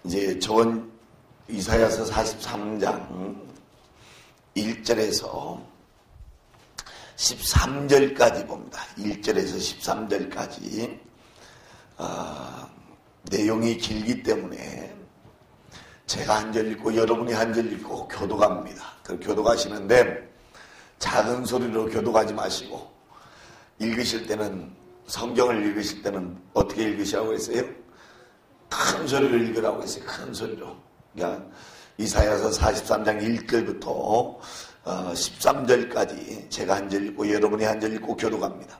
이제 저번 이사야서 43장 1절에서 13절까지 봅니다. 1절에서 13절까지 내용이 길기 때문에 제가 한 절 읽고 여러분이 한 절 읽고 교독합니다. 그 교독하시는데 작은 소리로 교독하지 마시고 읽으실 때는 성경을 읽으실 때는 어떻게 읽으시라고 했어요? 큰 소리로 읽으라고 했어요. 큰 소리로. 그러니까 이사야서 43장 1절부터 13절까지 제가 한 절 읽고 여러분이 한 절 읽고 교독합니다.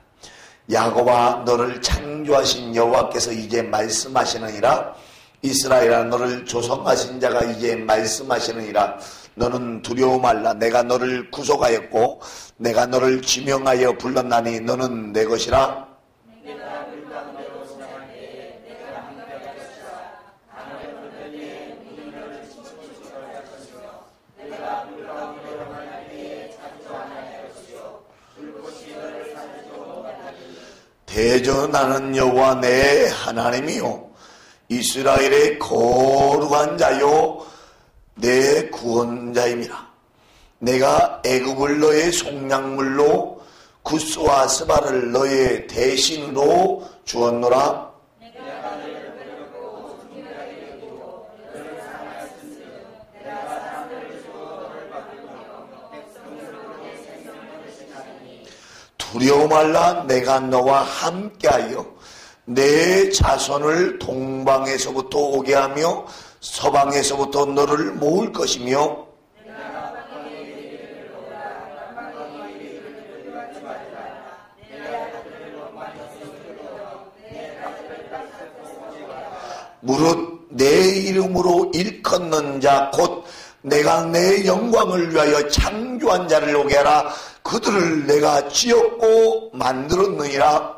야곱아 너를 창조하신 여호와께서 이제 말씀하시느니라. 이스라엘아 너를 조성하신 자가 이제 말씀하시느니라. 너는 두려워 말라. 내가 너를 구속하였고 내가 너를 지명하여 불렀나니 너는 내 것이라. 대전하는 여호와 내 하나님이요 이스라엘의 거룩한 자요 내 구원자임이라. 내가 애굽을 너의 속량물로 구스와 스바를 너의 대신으로 주었노라. 두려워 말라. 내가 너와 함께하여 내 자손을 동방에서부터 오게 하며 서방에서부터 너를 모을 것이며 무릇 내 이름으로 일컫는 자 곧 내가 내 영광을 위하여 창조한 자를 오게 하라. 그들을 내가 지었고 만들었느니라.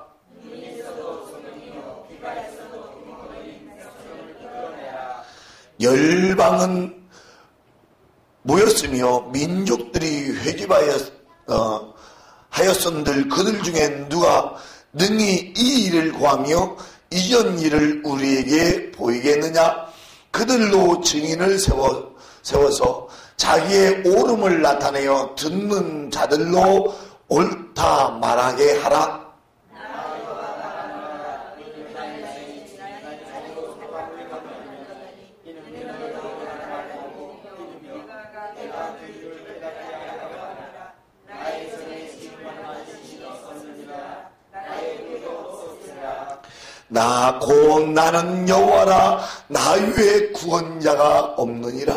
열방은 모였으며 민족들이 회집하였은들 그들 중에 누가 능히 이 일을 구하며 이전 일을 우리에게 보이겠느냐. 그들로 증인을 세워서 자기의 옳음을 나타내어 듣는 자들로 옳다 말하게 하라. 나 곧 나는 여호와라. 나 외에 구원자가 없느니라.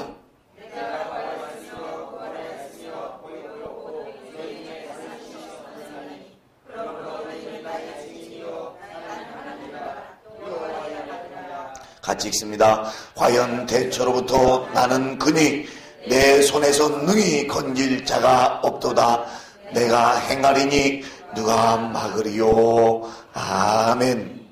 같이 읽습니다. 과연 대처로부터 나는 그니 내 손에서 능히 건질 자가 없도다. 내가 행하리니 누가 막으리요. 아멘.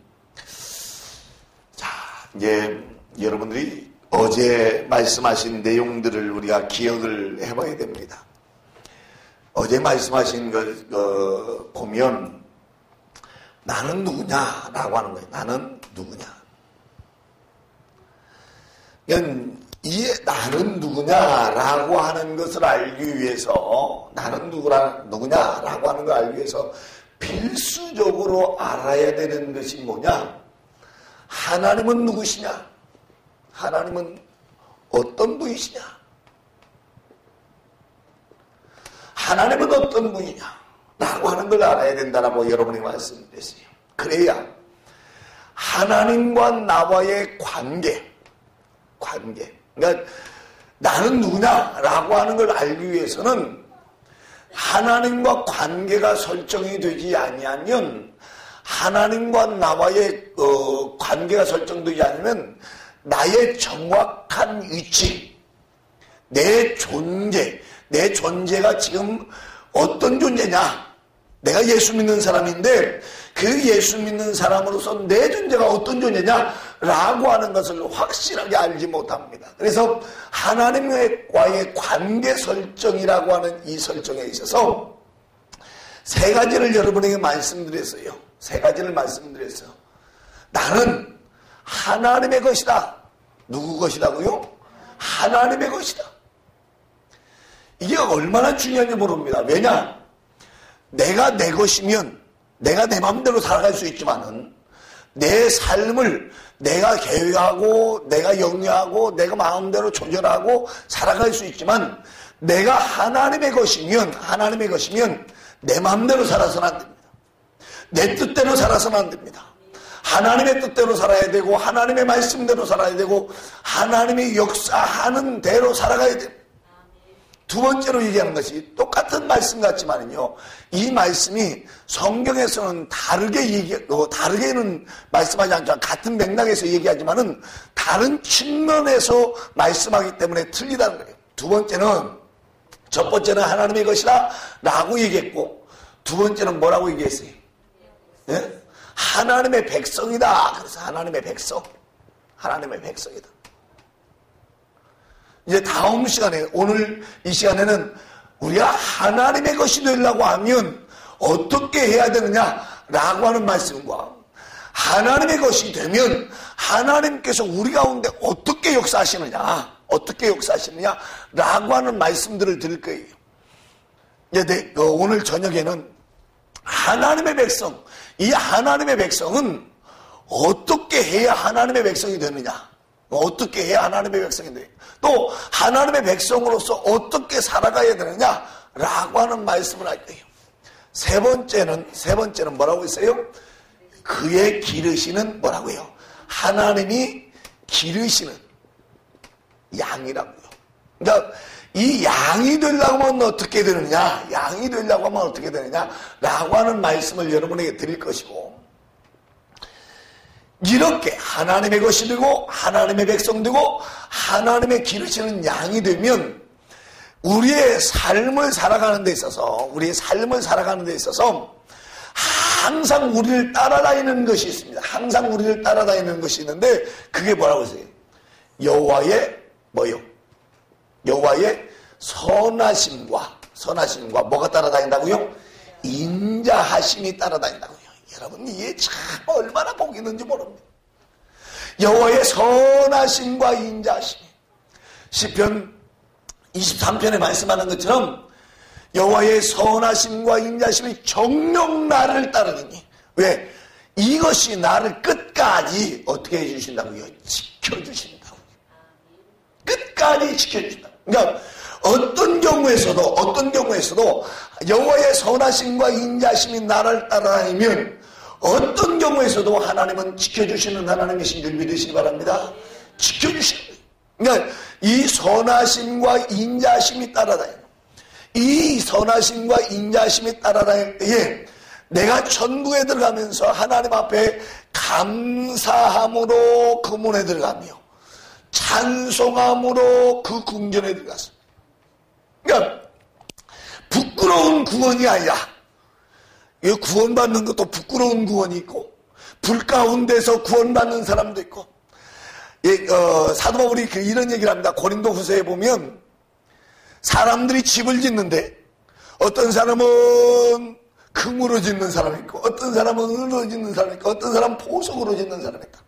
자, 이제 여러분들이 어제 말씀하신 내용들을 우리가 기억을 해봐야 됩니다. 어제 말씀하신 걸 보면 나는 누구냐라고 하는 거예요. 나는 누구냐. 이 나는 누구냐라고 하는 것을 알기 위해서 나는 누구냐라고 하는 걸 알기 위해서 필수적으로 알아야 되는 것이 뭐냐? 하나님은 누구시냐? 하나님은 어떤 분이시냐? 하나님은 어떤 분이냐? 라고 하는 걸 알아야 된다라고 여러분이 말씀드렸어요. 그래야 하나님과 나와의 관계. 그러니까 나는 누구냐라고 하는 걸 알기 위해서는 하나님과 관계가 설정이 되지 아니하면 하나님과 나와의 관계가 설정되지 않으면 나의 정확한 위치, 내 존재가 지금 어떤 존재냐? 내가 예수 믿는 사람인데 그 예수 믿는 사람으로서 내 존재가 어떤 존재냐라고 하는 것을 확실하게 알지 못합니다. 그래서 하나님과의 관계 설정이라고 하는 이 설정에 있어서 세 가지를 여러분에게 말씀드렸어요. 나는 하나님의 것이다. 누구 것이라고요? 하나님의 것이다. 이게 얼마나 중요한지 모릅니다. 왜냐? 내가 내 것이면 내가 내 마음대로 살아갈 수 있지만은 내 삶을 내가 계획하고 내가 영위하고 내가 마음대로 조절하고 살아갈 수 있지만 내가 하나님의 것이면 내 마음대로 살아서는 안 됩니다. 내 뜻대로 살아서는 안 됩니다. 하나님의 뜻대로 살아야 되고 하나님의 말씀대로 살아야 되고 하나님의 역사하는 대로 살아가야 됩니다. 두 번째로 얘기하는 것이 똑같은 말씀 같지만요, 이 말씀이 성경에서는 다르게는 말씀하지 않지만 같은 맥락에서 얘기하지만은 다른 측면에서 말씀하기 때문에 틀리다는 거예요. 두 번째는, 첫 번째는 하나님의 것이다 라고 얘기했고, 두 번째는 뭐라고 얘기했어요? 예? 하나님의 백성이다. 그래서 하나님의 백성이다. 이제 다음 시간에, 오늘 이 시간에는 우리가 하나님의 것이 되려고 하면 어떻게 해야 되느냐라고 하는 말씀과 하나님의 것이 되면 하나님께서 우리 가운데 어떻게 역사하시느냐라고 하는 말씀들을 드릴 거예요. 이제 오늘 저녁에는 하나님의 백성, 이 하나님의 백성은 어떻게 해야 하나님의 백성이 되느냐, 어떻게 해야 하나님의 백성이 되느냐, 또 하나님의 백성으로서 어떻게 살아가야 되느냐라고 하는 말씀을 할 거예요. 세 번째는 뭐라고 했어요? 그의 기르시는 뭐라고요? 하나님이 기르시는 양이라고요. 그러니까 이 양이 되려고 하면 어떻게 되느냐, 라고 하는 말씀을 여러분에게 드릴 것이고, 이렇게 하나님의 것이 되고 하나님의 백성 되고 하나님의 기르시는 양이 되면 우리의 삶을 살아가는 데 있어서 항상 우리를 따라다니는 것이 있습니다. 항상 우리를 따라다니는 것이 있는데 그게 뭐라고 했어요? 여호와의 선하심과 뭐가 따라다닌다고요? 인자하심이 따라다닌다고요. 여러분, 이게 참 얼마나 복이 있는지 모릅니다. 여호와의 선하심과 인자하심이, 시편 23편에 말씀하는 것처럼 여호와의 선하심과 인자하심이 정녕 나를 따르니, 왜? 이것이 나를 끝까지 어떻게 해주신다고요? 지켜주신다고요. 끝까지 지켜주신다고요. 그러니까 어떤 경우에서도 여호와의 선하심과 인자하심이 나를 따라다니면 어떤 경우에서도 하나님은 지켜주시는 하나님이신 줄 믿으시기 바랍니다. 지켜주시는 거예요. 그러니까 이 선하심과 인자하심이 따라다니는, 이 선하심과 인자하심이 따라다닐 때에 내가 천국에 들어가면서 하나님 앞에 감사함으로 그 문에 들어가며 찬송함으로 그 궁전에 들어갔습니다. 그러니까 부끄러운 구원이 아니라, 구원받는 것도 부끄러운 구원이 있고 불 가운데서 구원받는 사람도 있고, 사도 바울이 이런 얘기를 합니다. 고린도 후서에 보면 사람들이 집을 짓는데 어떤 사람은 금으로 짓는 사람이 있고 어떤 사람은 은으로 짓는 사람이 있고 어떤 사람은 보석으로 짓는 사람이 있다.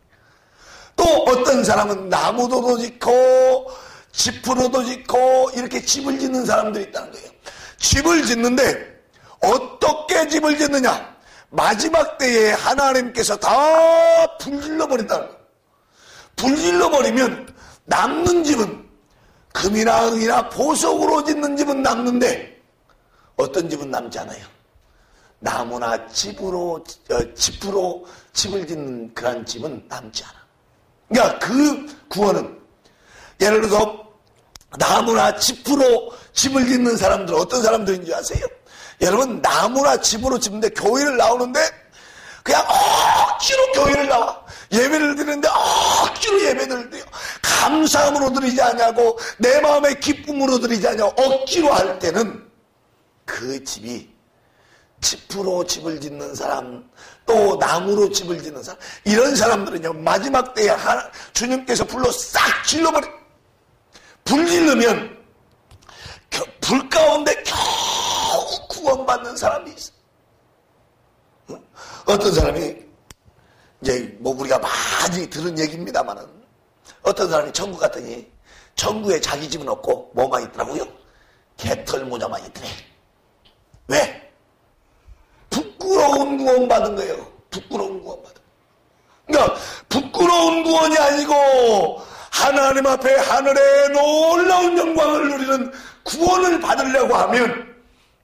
또 어떤 사람은 나무도도 짓고 지푸로도 짓고 이렇게 집을 짓는 사람들이 있다는 거예요. 집을 짓는데 어떻게 집을 짓느냐? 마지막 때에 하나님께서 다 불질러버린다는 거예요. 불질러버리면 남는 집은 금이나 은이나 보석으로 짓는 집은 남는데 어떤 집은 남지 않아요. 나무나 지푸로 집을 짓는 그런 집은 남지 않아. 그러니까 그 구원은, 예를 들어서 나무나 지푸로 집을 짓는 사람들은 어떤 사람들인지 아세요? 여러분, 나무나 집으로 짓는데 교회를 나오는데 그냥 억지로 교회를 나와. 예배를 드리는데 억지로 예배를 드려. 감사함으로 드리지 않냐고, 내 마음의 기쁨으로 드리지 않냐고 억지로 할 때는 그 집이 지푸로 집을 짓는 사람, 또 나무로 집을 짓는 사람, 이런 사람들은요, 마지막 때에 주님께서 불로 싹 질러버려. 불 지르면 불 가운데 겨우 구원받는 사람이 있어. 어떤 사람이, 이제 우리가 많이 들은 얘기입니다만은, 어떤 사람이 천국 갔더니 천국에 자기 집은 없고 뭐만 있더라고요? 개털 모자만 있더래. 왜? 부끄러운 구원 받은 거예요. 부끄러운 구원 받은 거예요. 그러니까 부끄러운 구원이 아니고 하나님 앞에 하늘의 놀라운 영광을 누리는 구원을 받으려고 하면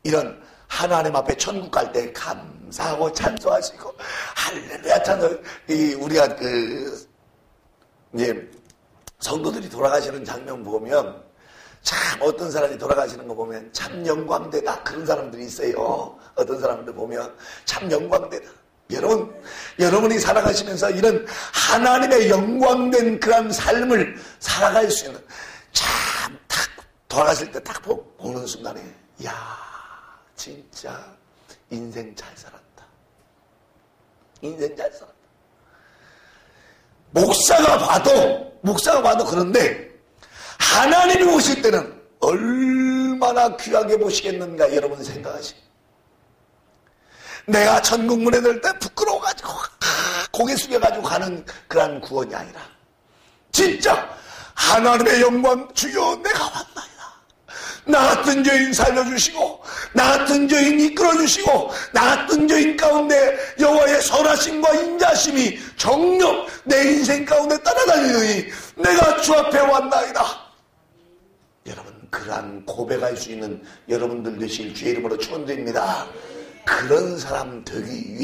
이런 하나님 앞에 천국 갈 때 감사하고 찬송하시고 할렐루야 찬송. 우리가 이제 성도들이 돌아가시는 장면 보면 참 어떤 사람이 돌아가시는 거 보면 참 영광되다 그런 사람들이 있어요. 어떤 사람들 보면 참 영광되다. 여러분이 살아가시면서 이런 하나님의 영광된 그런 삶을 살아갈 수 있는 참 딱 돌아가실 때 딱 보는 순간에 야 진짜 인생 잘 살았다. 인생 잘 살았다. 목사가 봐도 그런데 하나님이 보실 때는 얼마나 귀하게 보시겠는가 여러분 생각하시고 내가 천국문에 들 때 부끄러워가지고 고개 숙여가지고 가는 그런 구원이 아니라 진짜 하나님의 영광 주여 내가 왔나이다. 나 같은 죄인 살려주시고 나 같은 죄인 이끌어주시고 나 같은 죄인 가운데 여호와의 선하심과 인자심이 정녕 내 인생 가운데 따라다니더니 내가 주 앞에 왔나이다. 여러분 그러한 고백할 수 있는 여러분들 되실 주의 이름으로 축원드립니다. 그런 사람 되기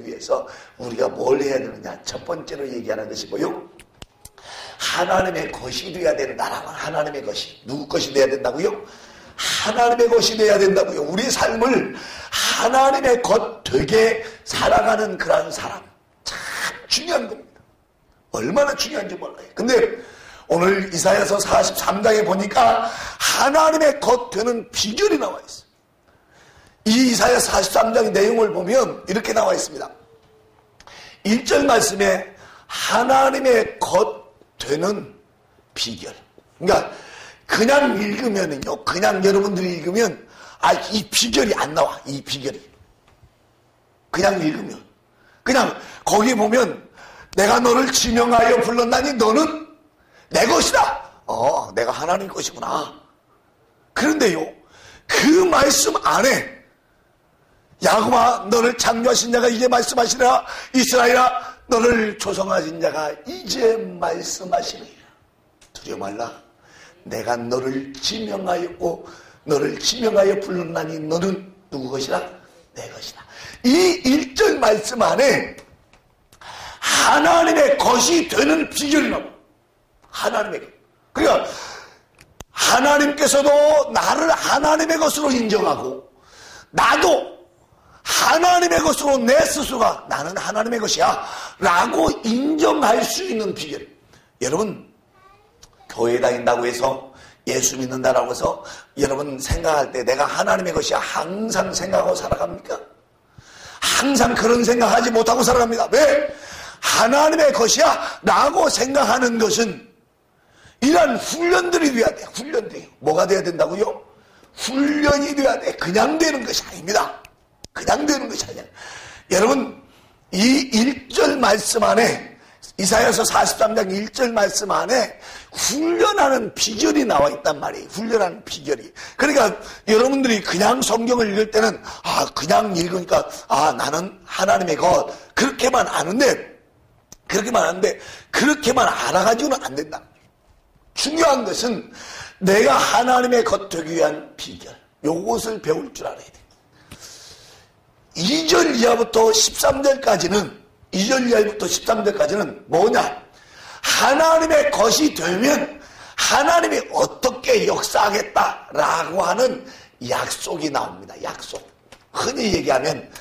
위해서 우리가 뭘 해야 되느냐. 첫 번째로 얘기하는 것이 뭐요? 하나님의 것이 되어야 된다라고. 하나님의 것이. 누구 것이 되어야 된다고요? 하나님의 것이 되어야 된다고요. 우리 삶을 하나님의 것 되게 살아가는 그런 사람. 참 중요한 겁니다. 얼마나 중요한지 몰라요. 근데 오늘 이사야서 43장에 보니까 하나님의 것 되는 비결이 나와 있어요. 이 이사야 43장 내용을 보면 이렇게 나와 있습니다. 1절 말씀에 하나님의 것 되는 비결. 그러니까 그냥 읽으면은요, 그냥 여러분들이 읽으면 이 비결이 안 나와. 이 비결이. 그냥 읽으면. 그냥 거기 보면 내가 너를 지명하여 불렀나니 너는 내 것이다. 내가 하나님 것이구나. 그런데요, 그 말씀 안에 야곱아 너를 창조하신 자가 이제 말씀하시라. 이스라엘아 너를 조성하신 자가 이제 말씀하시리라. 두려워 말라. 내가 너를 지명하였고 너를 지명하여 불렀나니 너는 누구 것이라? 내 것이다. 이 1절 말씀 안에 하나님의 것이 되는 비결이 나와. 하나님의 것. 그러니까 하나님께서도 나를 하나님의 것으로 인정하고 나도 하나님의 것으로 내 스스로가 나는 하나님의 것이야 라고 인정할 수 있는 비결. 여러분 교회 다닌다고 해서 예수 믿는다라고 해서 여러분 생각할 때 내가 하나님의 것이야 항상 생각하고 살아갑니까? 항상 그런 생각하지 못하고 살아갑니다. 왜? 하나님의 것이야 라고 생각하는 것은 이러한 훈련들이 돼야 돼요. 훈련들이. 뭐가 돼야 된다고요? 훈련이 돼야 돼. 그냥 되는 것이 아닙니다. 그냥 되는 것이 아니야. 여러분 이 1절 말씀 안에 이사야서 43장 1절 말씀 안에 훈련하는 비결이 나와 있단 말이에요. 훈련하는 비결이. 그러니까 여러분들이 그냥 성경을 읽을 때는 그냥 읽으니까 나는 하나님의 것 그렇게만 아는데 그렇게만 알아가지고는 안 된다. 중요한 것은 내가 하나님의 것 되기 위한 비결. 요것을 배울 줄 알아야 돼. 2절 이하부터 13절까지는 뭐냐? 하나님의 것이 되면 하나님이 어떻게 역사하겠다라고 하는 약속이 나옵니다. 약속. 흔히 얘기하면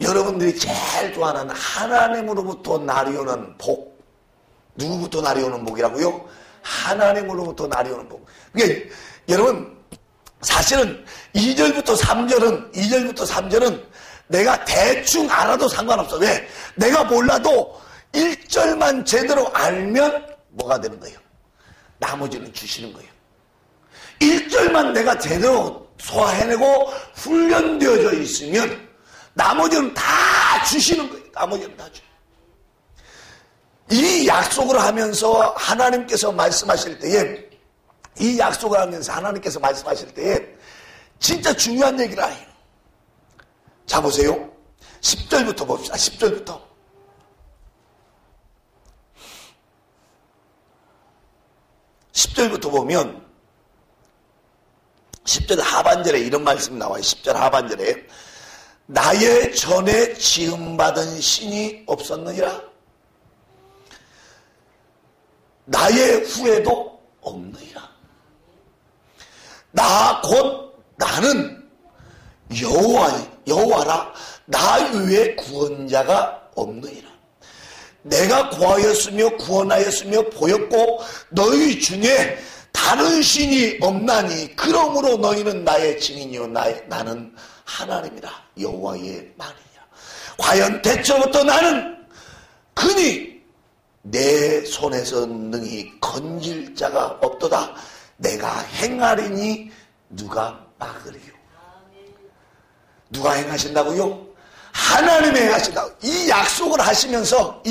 여러분들이 제일 좋아하는 하나님으로부터 나리오는 복. 누구부터 나리오는 복이라고요? 하나님으로부터 나리오는 복. 그러니까 여러분 사실은 2절부터 3절은 내가 대충 알아도 상관없어. 왜? 내가 몰라도 1절만 제대로 알면 뭐가 되는 거예요? 나머지는 주시는 거예요. 1절만 내가 제대로 소화해내고 훈련되어져 있으면 나머지는 다 주시는 거예요. 나머지는 다 줘요. 이 약속을 하면서 하나님께서 말씀하실 때에, 이 약속을 하면서 하나님께서 말씀하실 때에 진짜 중요한 얘기를 해요. 자, 보세요. 10절부터 봅시다. 10절부터. 10절부터 보면 10절 하반절에 이런 말씀이 나와요. 10절 하반절에 나의 전에 지음받은 신이 없었느니라. 나의 후에도 없느니라. 나 곧 나는 여호와라. 나 외에 구원자가 없느니라. 내가 구하였으며 구원하였으며 보였고 너희 중에 다른 신이 없나니 그러므로 너희는 나의 증인이요 나는 하나님이라. 여호와의 말이니라. 과연 대처부터 나는 그니 내 손에서 능히 건질 자가 없도다. 내가 행하리니 누가 막으리요. 누가 행하신다고요? 하나님이 행하신다고. 이 약속을 하시면서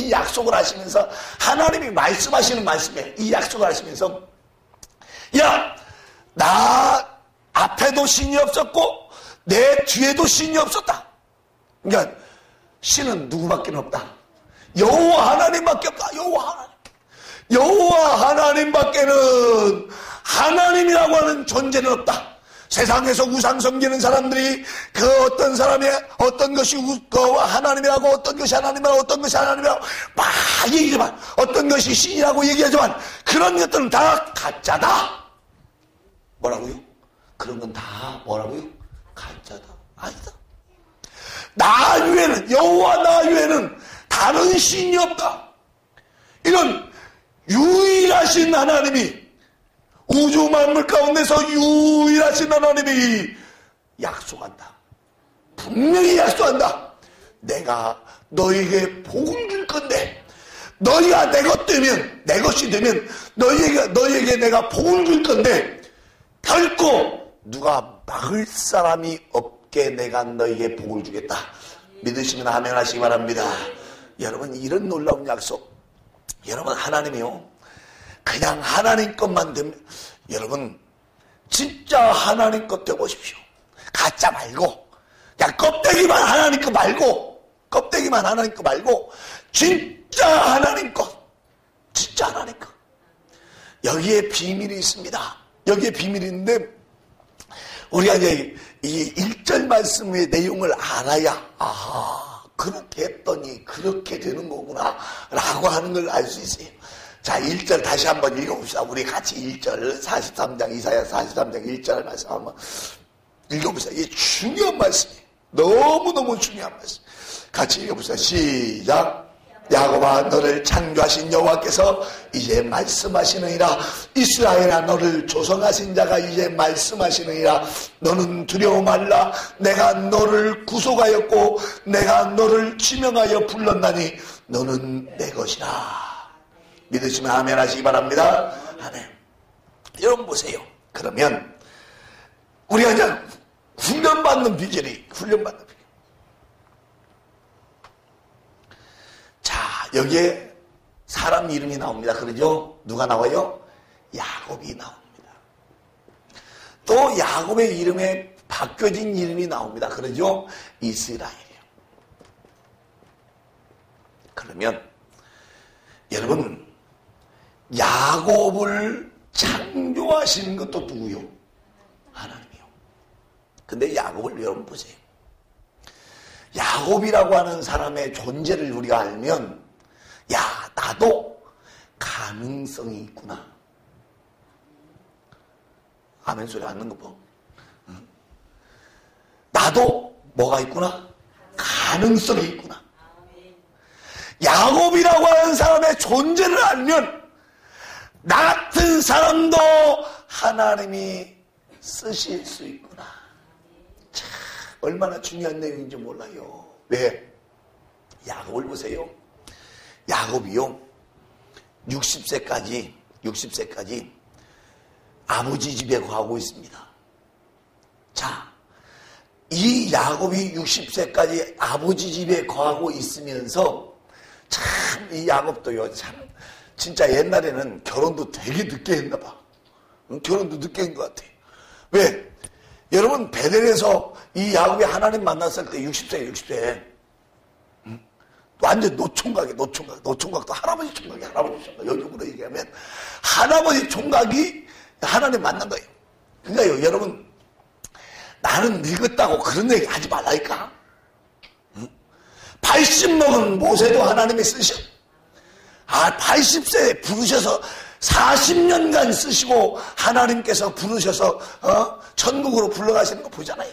하나님이 말씀하시는 말씀에 이 약속을 하시면서 야, 나 앞에도 신이 없었고 내 뒤에도 신이 없었다. 그러니까 신은 누구밖에 없다. 여호와 하나님밖에 없다. 여호와 하나님밖에는 하나님이라고 하는 존재는 없다. 세상에서 우상 섬기는 사람들이 그 어떤 사람의 어떤 것이 하나님이라고 어떤 것이 하나님이라고 어떤 것이 하나님이라고 막 얘기하지만 어떤 것이 신이라고 얘기하지만 그런 것들은 다 가짜다. 뭐라고요? 그런 건 다 뭐라고요? 가짜다. 아니다. 나 외에는 여호와 나 외에는 다른 신이 없다. 이런 유일하신 하나님이 우주 만물 가운데서 유일하신 하나님이 약속한다. 분명히 약속한다. 내가 너에게 복을 줄 건데 너희가 내 것이 되면 너희에게 내가 복을 줄 건데 결코 누가 막을 사람이 없게 내가 너희에게 복을 주겠다. 믿으시면 아멘 하시기 바랍니다. 여러분, 이런 놀라운 약속, 여러분, 하나님이요 그냥 하나님 것만 되면, 여러분 진짜 하나님 것 되보십시오. 가짜 말고 그냥 껍데기만 하나님 것 말고 진짜 하나님 것, 진짜 하나님 것. 여기에 비밀이 있습니다. 여기에 비밀이 있는데 우리가 이제 이 1절 말씀의 내용을 알아야 그렇게 했더니 그렇게 되는 거구나 라고 하는 걸 알 수 있어요. 자, 1절 다시 한번 읽어봅시다. 우리 같이 1절 43장 이사야 43장 1절 말씀 한번 읽어봅시다. 이게 중요한 말씀이에요. 너무너무 중요한 말씀. 같이 읽어봅시다. 시작. 야곱아, 너를 창조하신 여호와께서 이제 말씀하시느니라. 이스라엘아, 너를 조성하신 자가 이제 말씀하시느니라. 너는 두려워 말라. 내가 너를 구속하였고 내가 너를 지명하여 불렀나니 너는 내 것이라. 믿으시면 아멘 하시기 바랍니다. 아멘. 여러분 보세요. 그러면 우리가 이제 훈련받는 비결이 자, 여기에 사람 이름이 나옵니다. 그러죠? 누가 나와요? 야곱이 나옵니다. 또 야곱의 이름에 바뀌어진 이름이 나옵니다. 그러죠? 이스라엘이요. 그러면 여러분, 야곱을 창조하시는 것도 누구요? 하나님이요. 근데 야곱을 여러분 보세요. 야곱이라고 하는 사람의 존재를 우리가 알면 야, 나도 가능성이 있구나. 아멘 소리 하는 거 봐. 나도 뭐가 있구나? 가능성이 있구나. 야곱이라고 하는 사람의 존재를 알면 나 같은 사람도 하나님이 쓰실 수 있구나. 참 얼마나 중요한 내용인지 몰라요. 왜? 야곱을 보세요. 야곱이요 60세까지 아버지 집에 거하고 있습니다. 자, 이 야곱이 60세까지 아버지 집에 거하고 있으면서 참 이 야곱도요, 참 진짜 옛날에는 결혼도 되게 늦게 했나 봐. 결혼도 늦게 한 것 같아. 왜? 여러분 베델에서 이 야곱이 하나님 만났을 때 60세. 완전 노총각도 할아버지 총각. 요즘으로 얘기하면 할아버지 총각이 하나님 만난 거예요. 그러니까요, 여러분, 나는 늙었다고 그런 얘기 하지 말라니까. 80 먹은 모세도 하나님이 쓰셔. 80세에 부르셔서 40년간 쓰시고 하나님께서 부르셔서 천국으로 불러가시는 거 보잖아요.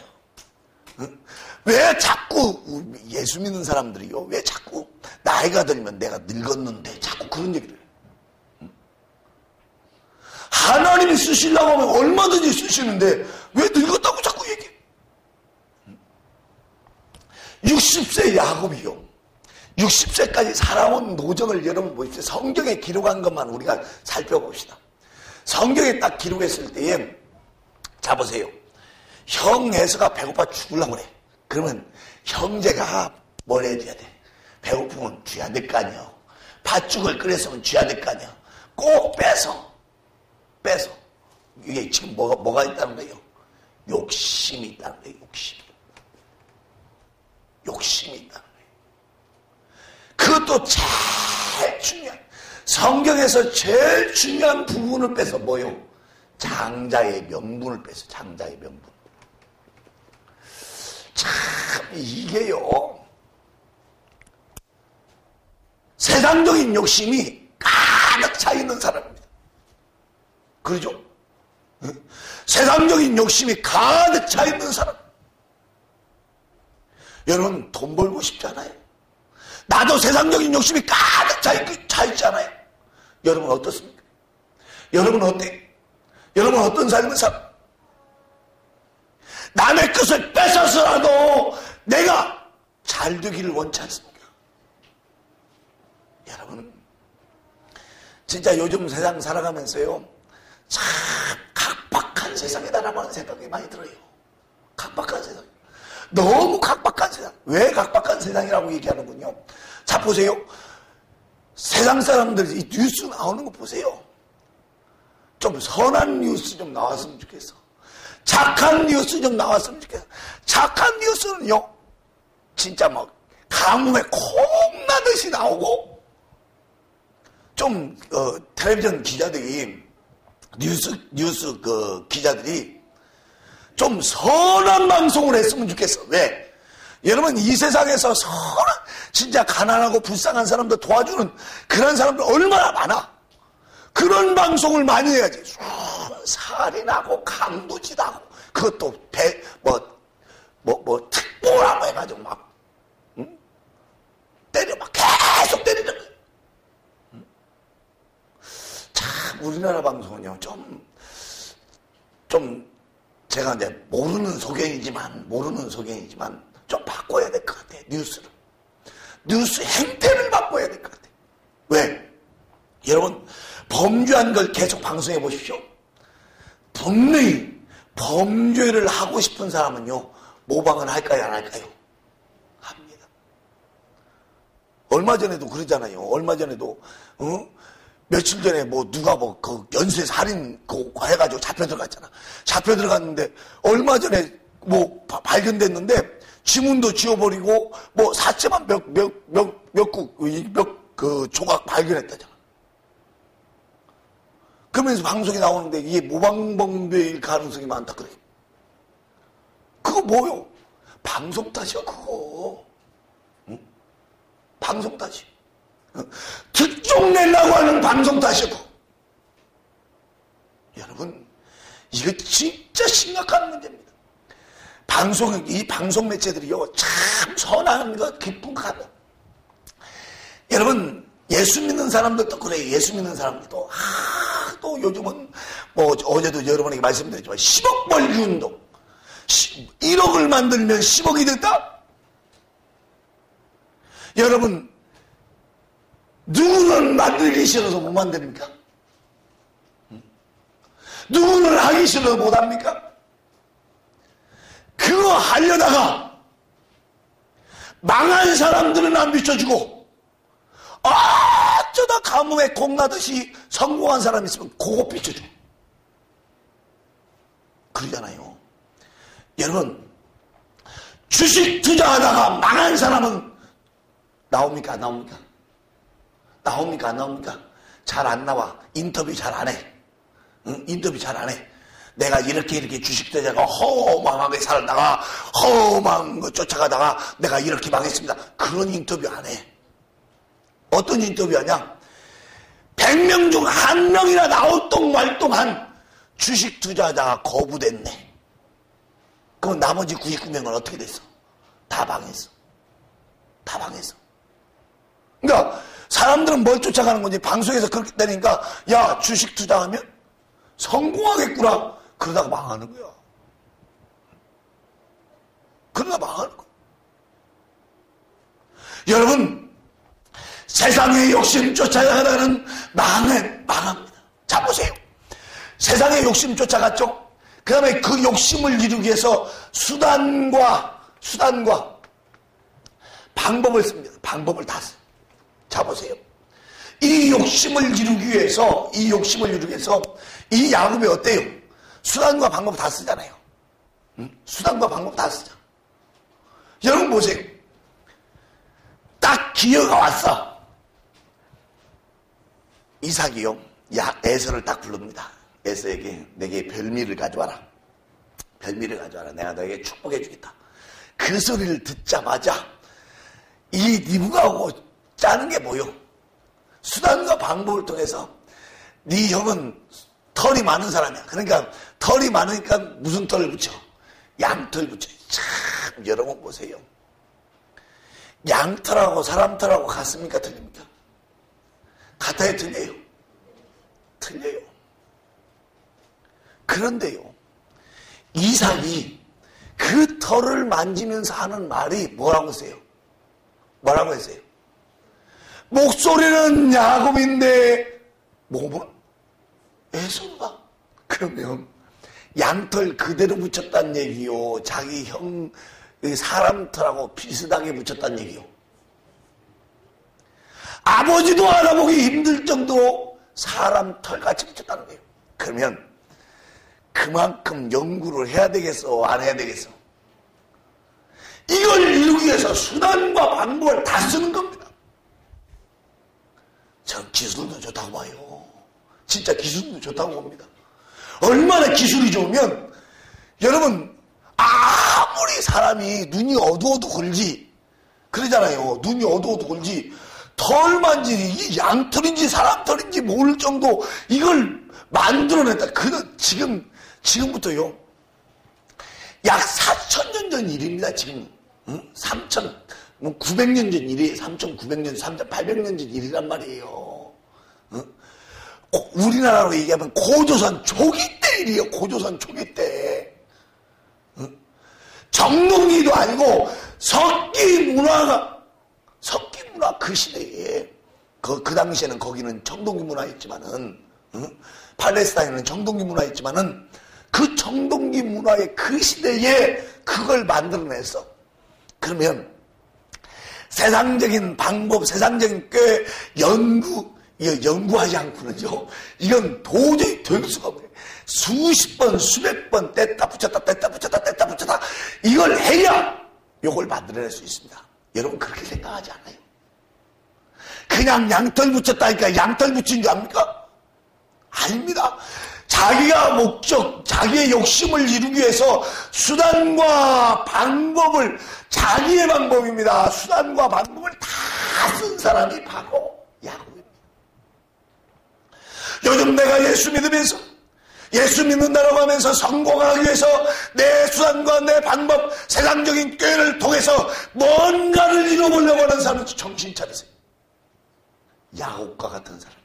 왜 자꾸 예수 믿는 사람들이요, 왜 자꾸 나이가 들면 내가 늙었는데 자꾸 그런 얘기를 해요. 하나님이 쓰시려고 하면 얼마든지 쓰시는데 왜 늙었다고 자꾸 얘기해? 60세 야곱이요, 60세까지 살아온 노정을 여러분 보십시오. 성경에 기록한 것만 우리가 살펴봅시다. 성경에 딱 기록했을 때에, 자 보세요. 형 에서가 배고파 죽으려고 그래. 그러면 형제가 뭘 해줘야 돼? 배고프면 줘야 될 거 아니야. 팥죽을 끓였으면 줘야 될 거 아니야. 꼭 빼서. 이게 지금 뭐가 있다는 거예요? 욕심이 있다는 거예요. 욕심이 있다는 거예요. 그것도 제일 중요한, 성경에서 제일 중요한 부분을 빼서 뭐요? 장자의 명분을 빼서, 장자의 명분. 참 이게요, 세상적인 욕심이 가득 차 있는 사람입니다. 그러죠? 세상적인 욕심이 가득 차 있는 사람. 여러분 돈 벌고 싶잖아요. 나도 세상적인 욕심이 가득 차 있잖아요. 여러분 어떻습니까? 여러분 어때? 여러분 어떤 삶을 살아? 남의 것을 뺏어서라도 내가 잘 되기를 원치 않습니까? 여러분, 진짜 요즘 세상 살아가면서요, 참 각박한 세상이다라고 하는 생각이 많이 들어요. 각박한 세상. 너무 각박한 세상. 왜 각박한 세상이라고 얘기하는군요. 자, 보세요. 세상 사람들이 이 뉴스 나오는 거 보세요. 좀 선한 뉴스 좀 나왔으면 좋겠어. 착한 뉴스 좀 나왔으면 좋겠어. 착한 뉴스는요, 진짜 막 가뭄에 콩나듯이 나오고, 좀 텔레비전 기자들이, 뉴스 기자들이 좀 선한 방송을 했으면 좋겠어. 왜? 여러분 이 세상에서 진짜 가난하고 불쌍한 사람들 도와주는 그런 사람들 얼마나 많아. 그런 방송을 많이 해야지. 살인하고 강도짓하고 그것도 특보라고 해가지고 막 때려, 막 계속 때리는 거야. 참 우리나라 방송은요 좀 제가 이제 모르는 소견이지만 좀 바꿔야 될 것 같아. 뉴스 행태를 바꿔야 될 것 같아. 왜? 여러분 범죄한 걸 계속 방송해 보십시오. 분명히 범죄를 하고 싶은 사람은요, 모방을 할까요, 안 할까요? 합니다. 얼마 전에도 그러잖아요. 얼마 전에도 며칠 전에 누가 그 연쇄 살인 해가지고 잡혀 들어갔잖아. 잡혀 들어갔는데 얼마 전에 발견됐는데 지문도 지워버리고 사체만 몇 조각 발견했다잖아. 그러면서 방송에 나오는데 이게 모방범죄일 가능성이 많다 그래. 그거 뭐요? 방송 탓이야 그거. 응? 방송 탓이. 득종 내려고 하는 방송 탓이야 그거. 여러분 이거 진짜 심각한 문제입니다. 이 방송 매체들이요 참 선한 것 기쁜 것 같아요. 여러분 예수 믿는 사람들도 그래요. 예수 믿는 사람들도 또 요즘은 어제도 여러분에게 말씀드렸지만 10억 벌기 운동, 1억을 만들면 10억이 됐다. 여러분 누구는 만들기 싫어서 못 만듭니까? 누구는 하기 싫어서 못 합니까? 그거 하려다가 망한 사람들은 안 비춰주고 어쩌다 가뭄에 콩나듯이 성공한 사람이 있으면 그거 비춰줘. 그러잖아요. 여러분, 주식 투자하다가 망한 사람은 나옵니까? 안 나옵니까? 나옵니까? 안 나옵니까? 잘 안 나와. 인터뷰 잘 안 해. 응? 인터뷰 잘 안 해. 내가 이렇게 주식 투자가 허망하게 살다가 허망한 거 쫓아가다가 내가 이렇게 망했습니다. 그런 인터뷰 안 해. 어떤 인터뷰 하냐? 100명 중 1명이나 나올 똥말똥한 주식 투자자가 거부됐네. 그럼 나머지 99명은 어떻게 됐어? 다 망했어. 다 망했어. 그러니까 사람들은 뭘 쫓아가는 건지 방송에서 그렇게 되니까 야, 주식 투자하면 성공하겠구나. 그러다가 망하는 거야. 그러다 망하는 거야. 여러분, 세상의 욕심 쫓아가다가는 망합니다. 자, 보세요. 세상의 욕심 쫓아갔죠? 그 다음에 그 욕심을 이루기 위해서 수단과 방법을 씁니다. 방법을 다 써요. 자, 보세요. 이 욕심을 이루기 위해서 이 야곱이 어때요? 수단과 방법 다 쓰잖아요. 수단과 방법 다 쓰죠. 여러분 보세요. 딱 기회가 왔어. 이삭이요. 에서를 딱 부릅니다. 에서에게 내게 별미를 가져와라. 별미를 가져와라. 내가 너에게 축복해 주겠다. 그 소리를 듣자마자 이 리브가하고 짜는 게 뭐요? 수단과 방법을 통해서 네 형은 털이 많은 사람이야. 그러니까 털이 많으니까 무슨 털을 붙여? 양털 붙여. 참, 여러분 보세요. 양털하고 사람 털하고 같습니까? 틀립니까? 같아요? 틀려요? 틀려요. 그런데요, 이삭이 그 털을 만지면서 하는 말이 뭐라고 했어요? 뭐라고 했어요? 목소리는 야곱인데 몸은 에서가. 그러면 양털 그대로 붙였단 얘기요, 자기 형 사람 털하고 비슷하게 붙였단 얘기요. 아버지도 알아보기 힘들 정도로 사람 털같이 붙였다는 거예요. 그러면 그만큼 연구를 해야 되겠어, 안 해야 되겠어? 이걸 이루기 위해서 수단과 방법을 다 쓰는 겁니다. 전 기술도 좋다고 봐요. 진짜 기술도 좋다고 봅니다. 얼마나 기술이 좋으면 여러분, 아무리 사람이 눈이 어두워도 걸지 그러잖아요. 눈이 어두워도 걸지 털 만지니 이게 양털인지 사람털인지 모를 정도 이걸 만들어냈다. 지금부터요 약 4,000년 전 일입니다. 지금 3,900년 전 일이에요. 3,900년, 3,800년 전 일이란 말이에요. 우리나라로 얘기하면 고조선 초기 때 일이에요. 고조선 초기 때. 정동기도 아니고 석기 문화 그 시대에 그 당시에는 거기는 청동기 문화였지만은 팔레스타인은 청동기 문화였지만은 그 청동기 문화의 그 시대에 그걸 만들어냈어. 그러면 세상적인 방법, 세상적인 꽤 연구하지 않고는요, 이건 도저히 될 수가 없어요. 수십 번, 수백 번 뗐다 붙였다 이걸 해야 이걸 만들어낼 수 있습니다. 여러분 그렇게 생각하지 않아요? 그냥 양털 붙였다니까 양털 붙인 줄 압니까? 아닙니다. 자기가 목적, 자기의 욕심을 이루기 위해서 수단과 방법을, 자기의 방법입니다. 수단과 방법을 다 쓴 사람이 바로 야곱입니다. 요즘 내가 예수 믿으면서, 예수 믿는다고 하면서 성공하기 위해서 내 수단과 내 방법, 세상적인 꾀를 통해서 뭔가를 이뤄보려고 하는 사람은 정신 차리세요. 야곱과 같은 사람입니다.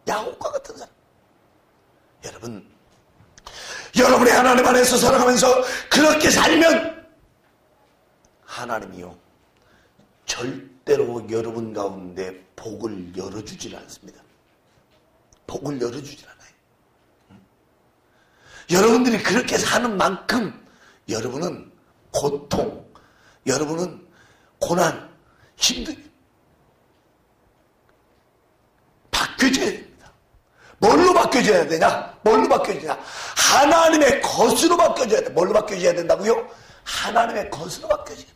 야곱과 같은 사람. 여러분, 여러분이 하나님 안에서 살아가면서 그렇게 살면 하나님이요 절대로 여러분 가운데 복을 열어주질 않습니다. 복을 열어주질 않아요. 여러분들이 그렇게 사는 만큼 여러분은 고통, 여러분은 고난, 힘들. 바뀌어져야 됩니다. 뭘로 바뀌어져야 되냐? 뭘로 바뀌어지냐? 하나님의 것으로 바뀌어져야 돼. 뭘로 바뀌어져야 된다고요? 하나님의 것으로 바뀌어져야 돼.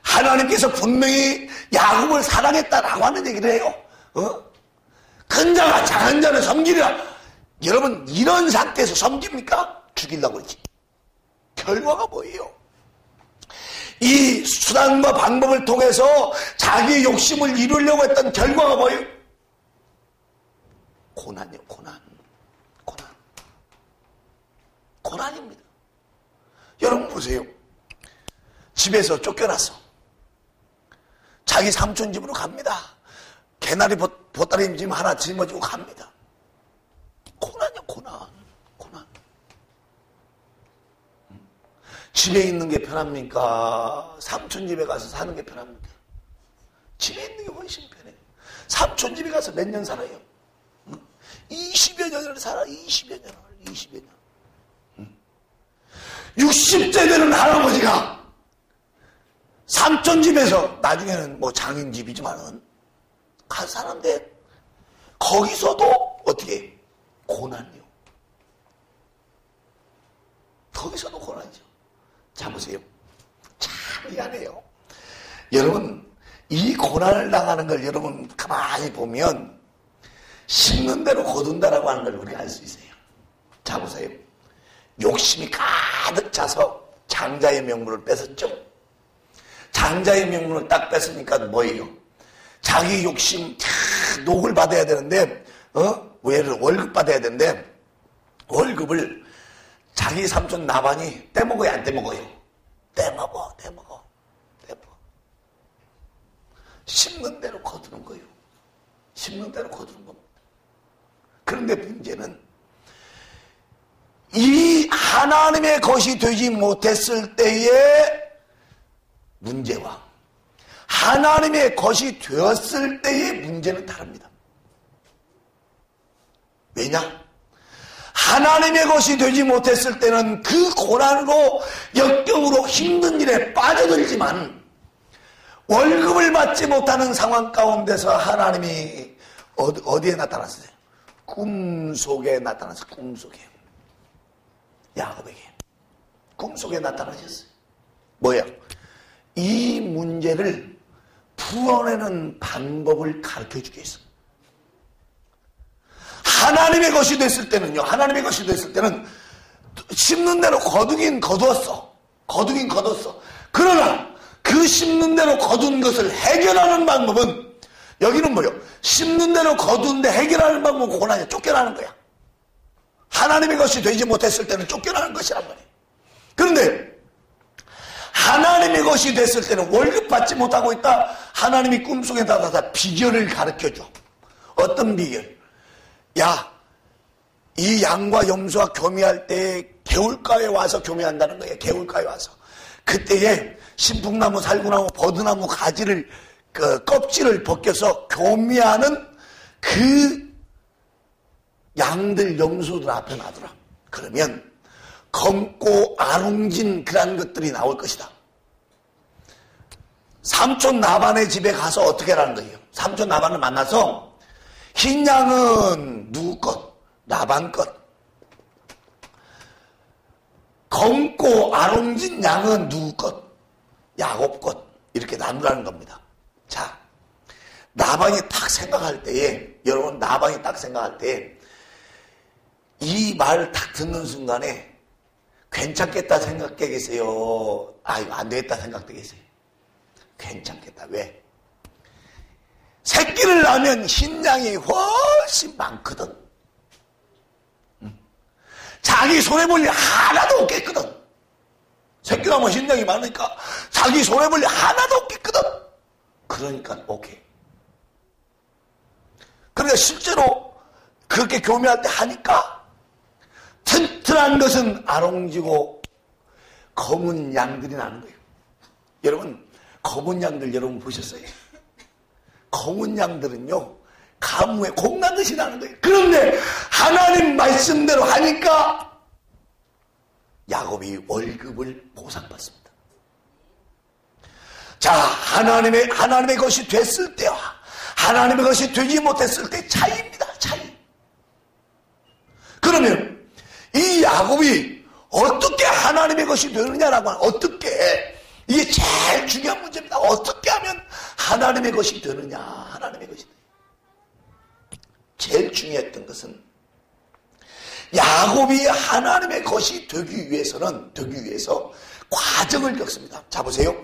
하나님께서 분명히 야곱을 사랑했다라고 하는 얘기를 해요. 큰 자가 작은 자를 섬기리라. 여러분, 이런 상태에서 섬깁니까? 죽이려고 그러지. 결과가 뭐예요? 이 수단과 방법을 통해서 자기의 욕심을 이루려고 했던 결과가 뭐예요? 고난이요, 고난. 고난입니다. 여러분 보세요. 집에서 쫓겨났어. 자기 삼촌 집으로 갑니다. 개나리 보따리 하나 짊어지고 갑니다. 고난이요, 고난. 집에 있는 게 편합니까? 삼촌 집에 가서 사는 게 편합니까? 집에 있는 게 훨씬 편해요. 삼촌 집에 가서 몇 년 살아요? 20여 년을 살아. 20여 년. 60세 되는 할아버지가 삼촌 집에서, 나중에는 뭐 장인 집이지만은 가서 사는데, 거기서도 어떻게? 고난이요. 거기서도 고난이죠. 자, 보세요. 참 미안해요. 여러분, 이 고난을 당하는 걸 여러분 가만히 보면 심는 대로 거둔다라고 하는 걸 우리가 알 수 있어요. 자, 보세요. 욕심이 가득 차서 장자의 명분을 뺏었죠. 장자의 명분을 딱 뺏으니까 뭐예요? 자기 욕심 녹을 받아야 되는데, 월급 받아야 되는데, 월급을 자기 삼촌 나반이 떼먹어요, 안 떼먹어요? 떼먹어. 심는 대로 거두는 거예요. 심는 대로 거두는 겁니다. 그런데 문제는 이 하나님의 것이 되지 못했을 때의 문제와 하나님의 것이 되었을 때의 문제는 다릅니다. 왜냐? 하나님의 것이 되지 못했을 때는 그 고난으로 역경으로 힘든 일에 빠져들지만 월급을 받지 못하는 상황 가운데서 하나님이 어디에 나타났어요? 꿈속에 나타났어요. 꿈속에. 야곱에게 꿈속에 나타나셨어요. 뭐야? 이 문제를 풀어내는 방법을 가르쳐주기 위해서. 하나님의 것이 됐을 때는요, 하나님의 것이 됐을 때는 심는 대로 거두긴 거두었어. 그러나 그 심는 대로 거둔 것을 해결하는 방법은, 여기는 뭐요? 심는 대로 거둔데 해결하는 방법은 고난이야. 쫓겨나는 거야. 하나님의 것이 되지 못했을 때는 쫓겨나는 것이란 말이에요. 그런데 하나님의 것이 됐을 때는 월급 받지 못하고 있다. 하나님이 꿈속에 나타나서 비결을 가르쳐줘. 어떤 비결? 야, 이 양과 염소와 교미할 때 개울가에 와서 교미한다는 거예요. 개울가에 와서. 그때에 신풍나무, 살구나무, 버드나무 가지를, 껍질을 벗겨서 교미하는 그 양들, 염소들 앞에 놔두라. 그러면 검고 아롱진 그런 것들이 나올 것이다. 삼촌 나반의 집에 가서 어떻게 하라는 거예요? 삼촌 나반을 만나서 흰 양은 누구 것? 나반 것. 검고 아롱진 양은 누구 것? 야곱 것. 이렇게 나누라는 겁니다. 자, 나반이 딱 생각할 때에, 여러분 나반이 딱 생각할 때에 이 말을 딱 듣는 순간에 괜찮겠다 생각돼 계세요? 아, 이거 안 되겠다 생각돼 계세요? 괜찮겠다. 왜? 새끼를 낳으면 흰 양이 훨씬 많거든. 자기 손해볼 일 하나도 없겠거든. 새끼 낳으면 흰 양이 많으니까 자기 손해볼 일 하나도 없겠거든. 그러니까 오케이. 그러니까 실제로 그렇게 교미할 때 하니까 튼튼한 것은 아롱지고 검은 양들이 나는 거예요. 여러분, 검은 양들 여러분 보셨어요? 검은 양들은요, 가무에 공나듯이 나는 거예요. 그런데 하나님 말씀대로 하니까 야곱이 월급을 보상받습니다. 자, 하나님의 것이 됐을 때와 하나님의 것이 되지 못했을 때 차이입니다. 차이. 그러면 이 야곱이 어떻게 하나님의 것이 되느냐라고 하면 어떻게, 이게 제일 중요한 문제입니다. 어떻게 하면 하나님의 것이 되느냐. 하나님의 것이 되느냐. 제일 중요했던 것은 야곱이 하나님의 것이 되기 위해서 과정을 겪습니다. 자 보세요.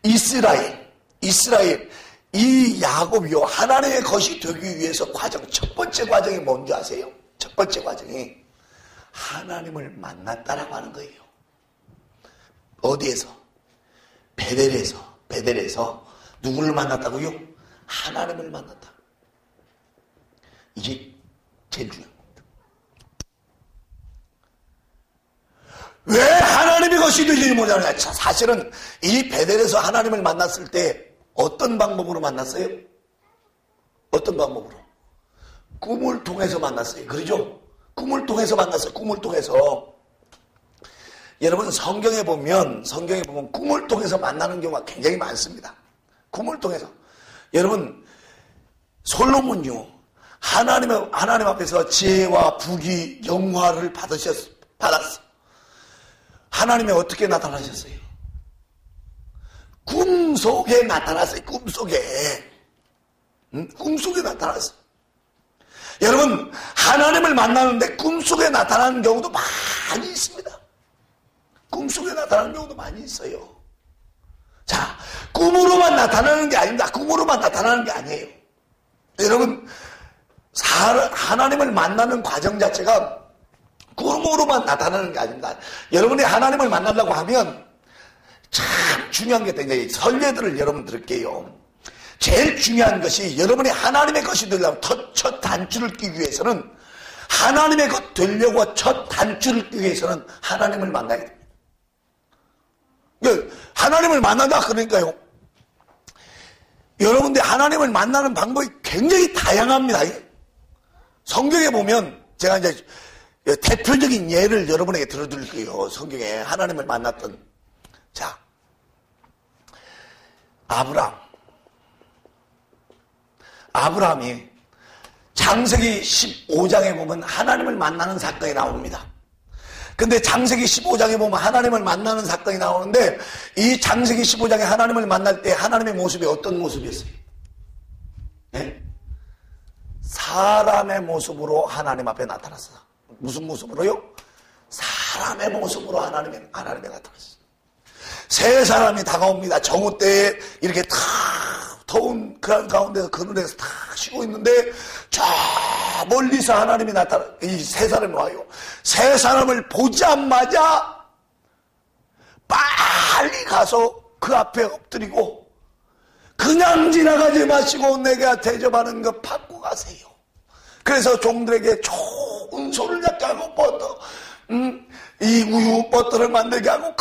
이스라엘 이 야곱이요 하나님의 것이 되기 위해서 첫 번째 과정이 뭔지 아세요? 첫 번째 과정이 하나님을 만났다라고 하는 거예요. 어디에서? 베델에서 누구를 만났다고요? 하나님을 만났다. 이게 제일 중요한 겁니다. 왜 하나님의 것이 되지 못하느냐? 사실은 이 베델에서 하나님을 만났을 때 어떤 방법으로 만났어요? 어떤 방법으로? 꿈을 통해서 만났어요. 그러죠? 꿈을 통해서 만났어요. 꿈을 통해서. 여러분 성경에 보면 꿈을 통해서 만나는 경우가 굉장히 많습니다. 꿈을 통해서. 여러분 솔로몬요 하나님 앞에서 지혜와 부귀 영화를 받았어. 하나님이 어떻게 나타나셨어요? 꿈속에 나타났어요. 꿈속에 나타났어요. 여러분 하나님을 만나는데 꿈속에 나타나는 경우도 많이 있습니다. 꿈속에 나타나는 경우도 많이 있어요. 자, 꿈으로만 나타나는 게 아닙니다. 꿈으로만 나타나는 게 아니에요. 여러분 하나님을 만나는 과정 자체가 꿈으로만 나타나는 게 아닙니다. 여러분이 하나님을 만나려고 하면 참 중요한 게 있다. 선례들을 여러분 들을게요. 제일 중요한 것이 여러분이 하나님의 것이 되려면 첫 단추를 끼기 위해서는 하나님의 것 되려고 첫 단추를 끼기 위해서는 하나님을 만나야 됩니다. 하나님을 만난다 그러니까요. 여러분들 하나님을 만나는 방법이 굉장히 다양합니다. 성경에 보면 제가 이제 대표적인 예를 여러분에게 들어드릴게요. 성경에 하나님을 만났던 자 아브라함이 창세기 15장에 보면 하나님을 만나는 사건이 나옵니다. 근데 창세기 15장에 보면 하나님을 만나는 사건이 나오는데 이 창세기 15장에 하나님을 만날 때 하나님의 모습이 어떤 모습이었어요? 네? 사람의 모습으로 하나님 앞에 나타났어요. 무슨 모습으로요? 사람의 모습으로 하나님에 나타났어요. 세 사람이 다가옵니다. 정오 때에 이렇게 탁 더운 그 가운데서 그늘에서 탁 쉬고 있는데 저 멀리서 하나님이 이 세 사람이 와요. 세 사람을 보자마자 빨리 가서 그 앞에 엎드리고 그냥 지나가지 마시고 내가 대접하는 거 받고 가세요. 그래서 종들에게 좋은 소를 잡게 하고 이 우유 버터를 만들게 하고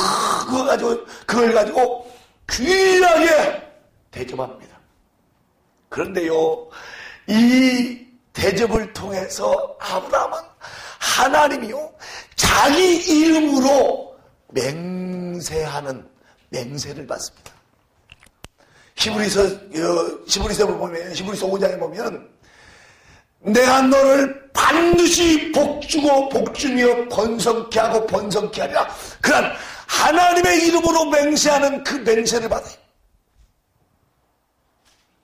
그걸 가지고 귀하게 대접합니다. 그런데요, 이 대접을 통해서 아브라함은 하나님이요 자기 이름으로 맹세하는 맹세를 받습니다. 히브리서 보면 히브리서 5장에 보면 내가 너를 반드시 복주고 복주며 번성케 하고 번성케 하리라. 그런 하나님의 이름으로 맹세하는 그 맹세를 받아요.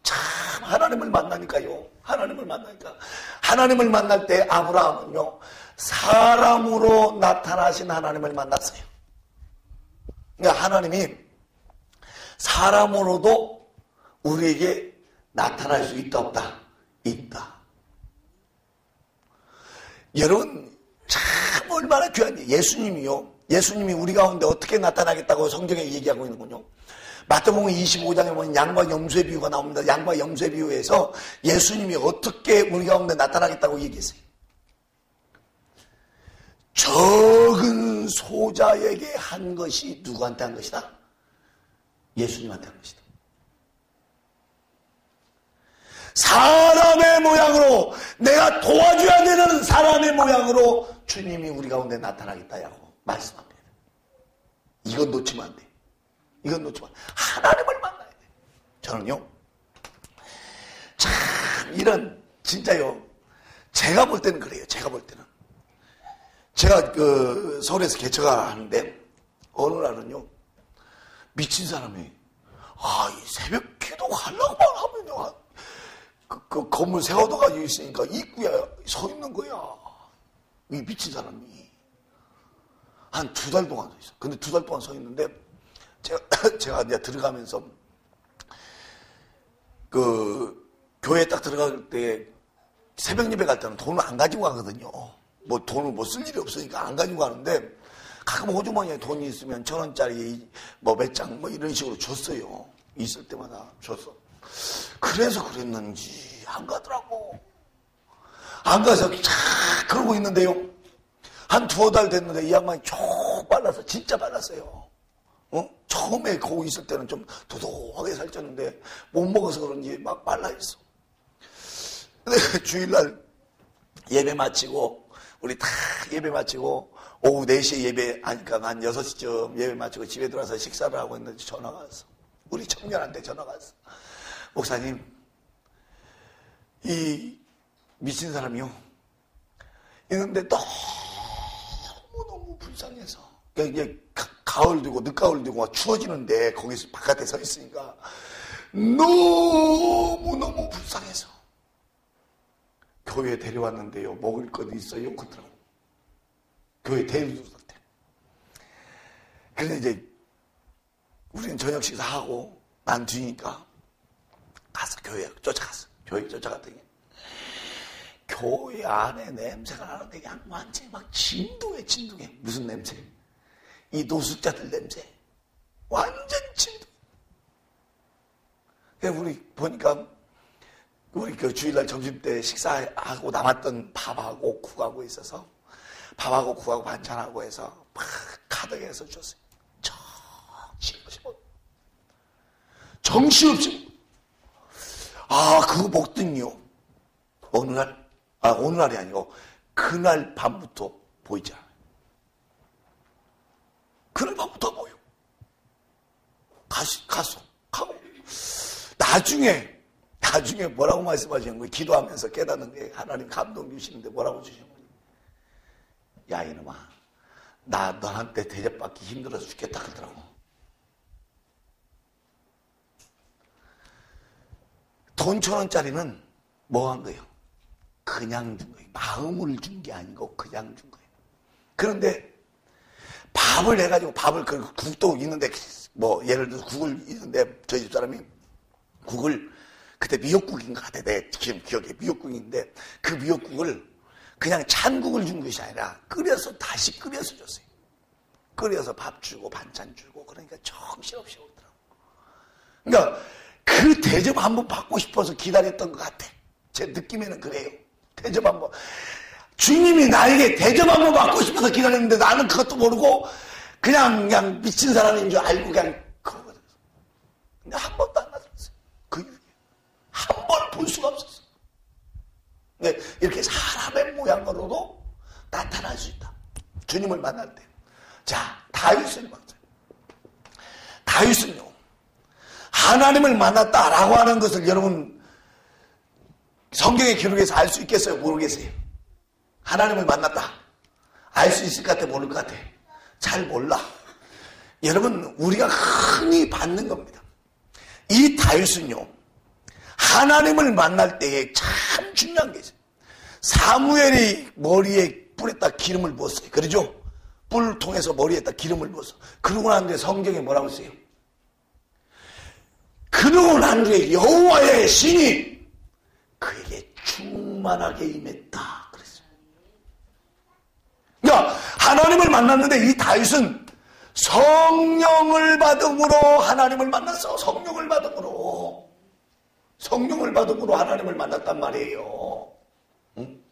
참 하나님을 만나니까요. 하나님을 만날 때 아브라함은요 사람으로 나타나신 하나님을 만났어요. 그러니까 하나님이 사람으로도 우리에게 나타날 수 있다 없다? 있다. 여러분 참 얼마나 귀한 예수님이 우리 가운데 어떻게 나타나겠다고 성경에 얘기하고 있는군요. 마태복음 25장에 보면 양과 염소의 비유가 나옵니다. 양과 염소의 비유에서 예수님이 어떻게 우리 가운데 나타나겠다고 얘기했어요. 적은 소자에게 한 것이 누구한테 한 것이다? 예수님한테 한 것이다. 사람의 모양으로 내가 도와줘야 되는 사람의 모양으로 주님이 우리 가운데 나타나겠다고 말씀합니다. 이건 놓치면 안 돼. 하나님을 만나야 돼. 저는요 참 이런 진짜요. 제가 볼 때는 그래요. 제가 볼 때는. 제가 그 서울에서 개척을 하는데 어느 날은요. 미친 사람이 이 새벽 기도 하려고만 하면요. 그 건물 세워둬가지고 있으니까 입구에 서 있는 거야. 이 미친 사람이. 한 2달 동안 서 있어. 근데 2달 동안 서 있는데, 제가 이제 들어가면서, 교회에 딱 들어갈 때, 새벽 예배 갈 때는 돈을 안 가지고 가거든요. 뭐 돈을 뭐 쓸 일이 없으니까 안 가지고 가는데, 가끔 호주머니에 돈이 있으면 1,000원짜리 뭐 몇 장 뭐 이런 식으로 줬어요. 있을 때마다 줬어. 그래서 그랬는지 안 가더라고. 안 가서 그러고 있는데요. 한 2-3달 됐는데 이 양반이 쭉 빨라서 진짜 빨랐어요. 처음에 거기 있을 때는 좀 도도하게 살쪘는데 못 먹어서 그런지 막 빨라 있어. 근데 주일날 예배 마치고 우리 다 예배 마치고 오후 4시에 예배 하니까 한 6시쯤 예배 마치고 집에 들어와서 식사를 하고 있는데 전화가 왔어. 우리 청년한테 전화가 왔어. 목사님, 이 미친 사람이요. 있는데 너무 불쌍해서. 그러니까 이제 가을 되고 늦가을 되고 막 추워지는데 거기서 바깥에 서 있으니까 너무너무 불쌍해서. 교회 데려왔는데요. 먹을 것 있어요? 그러더라고. 교회 데려왔대. 그래서 이제 우리는 저녁 식사하고 난 뒤니까 가서 교회 쫓아갔어. 교회 쫓아갔더니 교회 안에 냄새가 나는데 그냥 완전히 막 진동해. 무슨 냄새? 이 노숙자들 냄새. 완전 진동. 그래서 우리 보니까 우리 그 주일날 점심때 식사하고 남았던 밥하고 국하고 있어서 밥하고 국하고 반찬하고 해서 막 가득해서 줬어요. 정신없이. 그거 먹더니요. 어느 날이 아니고 그날 밤부터 보이지 않아요. 그날 밤부터 보여. 가고. 나중에 뭐라고 말씀하시는 거예요? 기도하면서 깨닫는 게 하나님 감동 주시는데 뭐라고 주시는 거예요? 야, 이놈아. 나 너한테 대접받기 힘들어서 죽겠다 그러더라고. 돈 1,000원짜리는 뭐 한 거예요? 그냥 준 거예요. 마음을 준 게 아니고 그냥 준 거예요. 그런데 밥을 해가지고 그 국도 있는데 뭐 예를 들어서 국을 있는데 저희 집 사람이 국을 그때 미역국인 것 같아. 내 지금 기억에 미역국인데 그 미역국을 그냥 찬 국을 준 것이 아니라 다시 끓여서 줬어요. 끓여서 밥 주고 반찬 주고 그러니까 정신없이 오더라고. 그러니까 그 대접 한번 받고 싶어서 기다렸던 것 같아. 제 느낌에는 그래요. 대접 한번. 주님이 나에게 대접 한번 받고 싶어서 기다렸는데 나는 그것도 모르고 그냥 미친 사람인 줄 알고 그냥 그러거든. 근데 한 번도 안 나들었어요. 그 이후에. 한 번을 볼 수가 없었어. 근데 이렇게 사람의 모양으로도 나타날 수 있다. 주님을 만날 때. 자, 다윗을 봤어요. 다윗은요. 하나님을 만났다라고 하는 것을 여러분 성경의 기록에서 알 수 있겠어요? 모르겠어요? 하나님을 만났다. 알 수 있을 것 같아? 모를 것 같아? 잘 몰라. 여러분 우리가 흔히 받는 겁니다. 이 다윗은요. 하나님을 만날 때에 참 중요한 게 있어요. 사무엘이 머리에 뿔에다 기름을 부었어요. 그러죠? 뿔 통해서 머리에다 기름을 부었어. 그러고 난 뒤에 성경에 뭐라고 써요? 그러고 난 뒤에 여호와의 신이 그에게 충만하게 임했다. 그랬어요. 그러니까 하나님을 만났는데 이 다윗은 성령을 받음으로 하나님을 만났어. 성령을 받음으로 하나님을 만났단 말이에요. 응?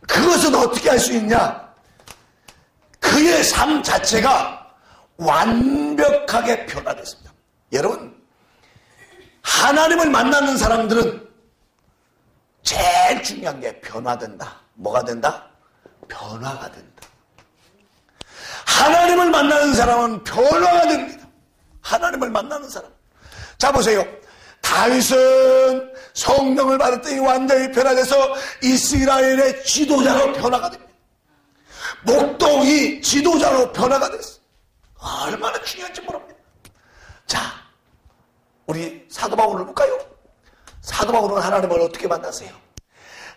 그것은 어떻게 할 수 있냐? 그의 삶 자체가 완벽하게 변화됐습니다. 여러분, 하나님을 만나는 사람들은 제일 중요한 게 변화된다. 뭐가 된다? 변화가 된다. 하나님을 만나는 사람은 변화가 됩니다. 하나님을 만나는 사람. 자, 보세요. 다윗은 성령을 받았더니 완전히 변화돼서 이스라엘의 지도자로 변화가 됩니다. 목동이 지도자로 변화가 됐어요. 얼마나 중요한지 모릅니다. 자, 우리 사도 바울을 볼까요? 사도 바울은 하나님을 어떻게 만났어요?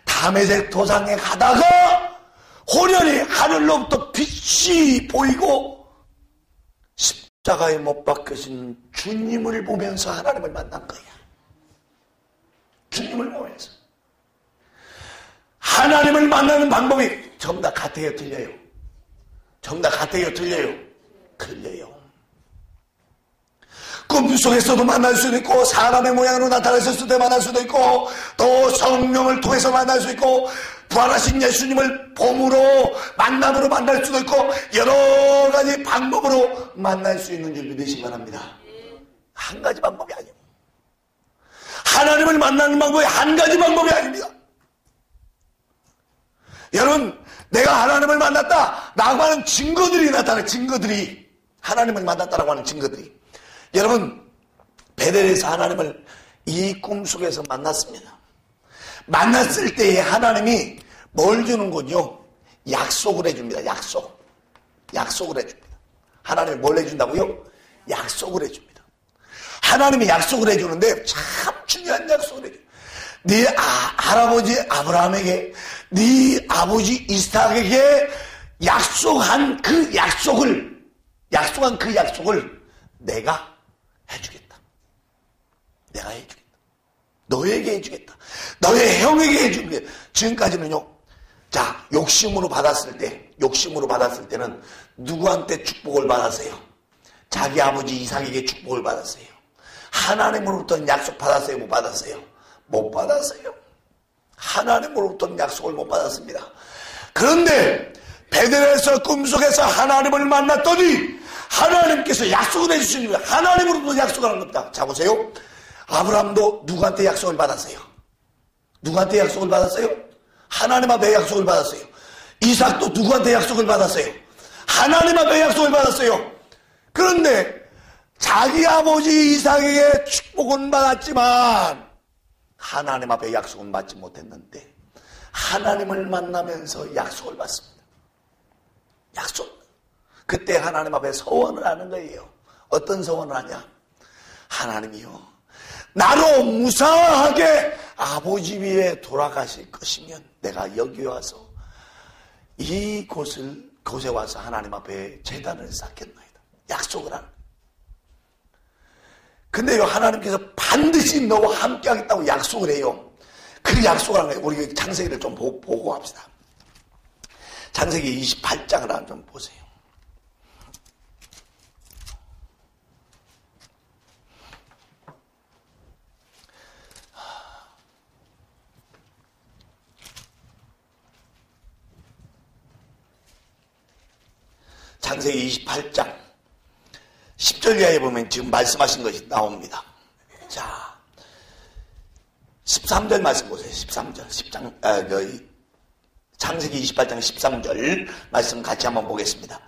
다메섹 도상에 가다가 호련히 하늘로부터 빛이 보이고 십자가에 못 박히신 주님을 보면서 하나님을 만난 거야. 주님을 보면서. 하나님을 만나는 방법이 전부 다 같아요, 틀려요? 전부 다 같아요, 틀려요? 틀려요. 꿈속에서도 만날 수도 있고, 사람의 모양으로 나타났을 때 만날 수도 있고, 또 성령을 통해서 만날 수 있고, 부활하신 예수님을 봄으로 만남으로 만날 수도 있고, 여러 가지 방법으로 만날 수 있는 줄 믿으시기 바랍니다. 한 가지 방법이 아니에요. 하나님을 만나는 방법이 한 가지 방법이 아닙니다. 여러분, 내가 하나님을 만났다 라고 하는 증거들이 나타나요. 증거들이. 하나님을 만났다라고 하는 증거들이. 여러분, 베델에서 하나님을 이 꿈속에서 만났습니다. 만났을 때에 하나님이 뭘 주는군요? 약속을 해줍니다. 약속을 해줍니다. 하나님이 뭘 해준다고요? 약속을 해줍니다. 하나님이 약속을 해주는데 참 중요한 약속을 해줘요. 네 할아버지 아브라함에게, 네 아버지 이스락에게 약속한 그 약속을 내가 해주겠다. 내가 해주겠다. 너에게 해주겠다. 너의 형에게 해주겠다. 지금까지는요. 자, 욕심으로 받았을 때는 누구한테 축복을 받았어요? 자기 아버지 이삭에게 축복을 받았어요. 하나님으로부터 약속 받았어요? 못 받았어요? 못 받았어요. 하나님으로부터 약속을 못 받았습니다. 그런데 베델에서 꿈속에서 하나님을 만났더니 하나님께서 약속을 해주시는 거예요. 하나님으로부터 약속을 하는 겁니다. 자, 보세요. 아브라함도 누구한테 약속을 받았어요? 누구한테 약속을 받았어요? 하나님 앞에 약속을 받았어요. 이삭도 누구한테 약속을 받았어요? 하나님 앞에 약속을 받았어요. 그런데 자기 아버지 이삭에게 축복은 받았지만 하나님 앞에 약속은 받지 못했는데 하나님을 만나면서 약속을 받습니다. 약속. 그때 하나님 앞에 서원을 하는 거예요. 어떤 서원을 하냐? 하나님이요, 나로 무사하게 아버지 위에 돌아가실 것이면 내가 여기 와서 곳에 와서 하나님 앞에 제단을 쌓겠나이다. 약속을 하는. 근데요, 하나님께서 반드시 너와 함께 하겠다고 약속을 해요. 그 약속을 하는 거예요. 우리 창세기를 좀 보고 합시다. 창세기 28장을 한번 좀 보세요. 창세기 28장 10절 이하에 보면 지금 말씀하신 것이 나옵니다. 자, 13절 말씀 보세요. 13절. 창세기 28장 13절 말씀 같이 한번 보겠습니다.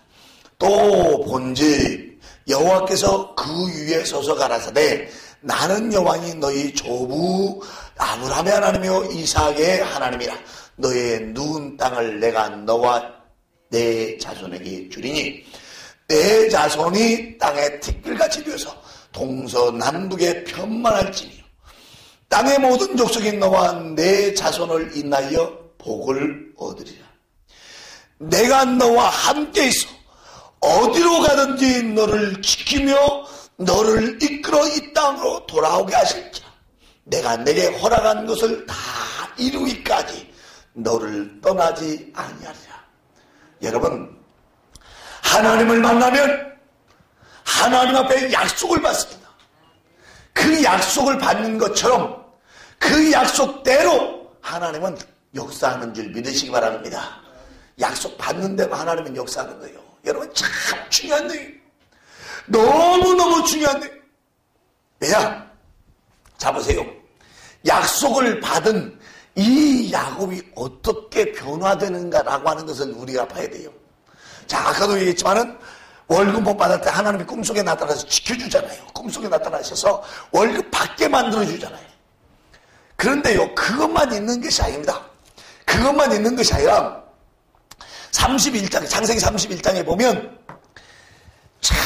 또 본즉 여호와께서 그 위에 서서 가라사대 나는 여호와니 너희 조부 아브라함의 하나님이요 이삭의 하나님이라. 너의 누운 땅을 내가 너와 내 자손에게 주리니 내 자손이 땅의 티끌같이 되어서 동서남북에 편만할지니요 땅의 모든 족속이 너와 내 자손을 인하여 복을 얻으리라. 내가 너와 함께 있어 어디로 가든지 너를 지키며 너를 이끌어 이 땅으로 돌아오게 하실지라. 내가 내게 허락한 것을 다 이루기까지 너를 떠나지 아니하리라. 여러분, 하나님을 만나면 하나님 앞에 약속을 받습니다. 그 약속을 받는 것처럼 그 약속대로 하나님은 역사하는 줄 믿으시기 바랍니다. 약속 받는 대로 하나님은 역사하는 거예요. 여러분, 참 중요한 거예요. 너무너무 중요한 거예요. 왜냐? 자, 보세요. 약속을 받은 이 야곱이 어떻게 변화되는가라고 하는 것을 우리가 봐야 돼요. 자, 아까도 얘기했지만은 월급 못 받을 때 하나님이 꿈속에 나타나서 지켜주잖아요. 꿈속에 나타나셔서 월급 받게 만들어주잖아요. 그런데요, 그것만 있는 것이 아닙니다. 그것만 있는 것이 아니라 31장, 창세기 31장에 보면 참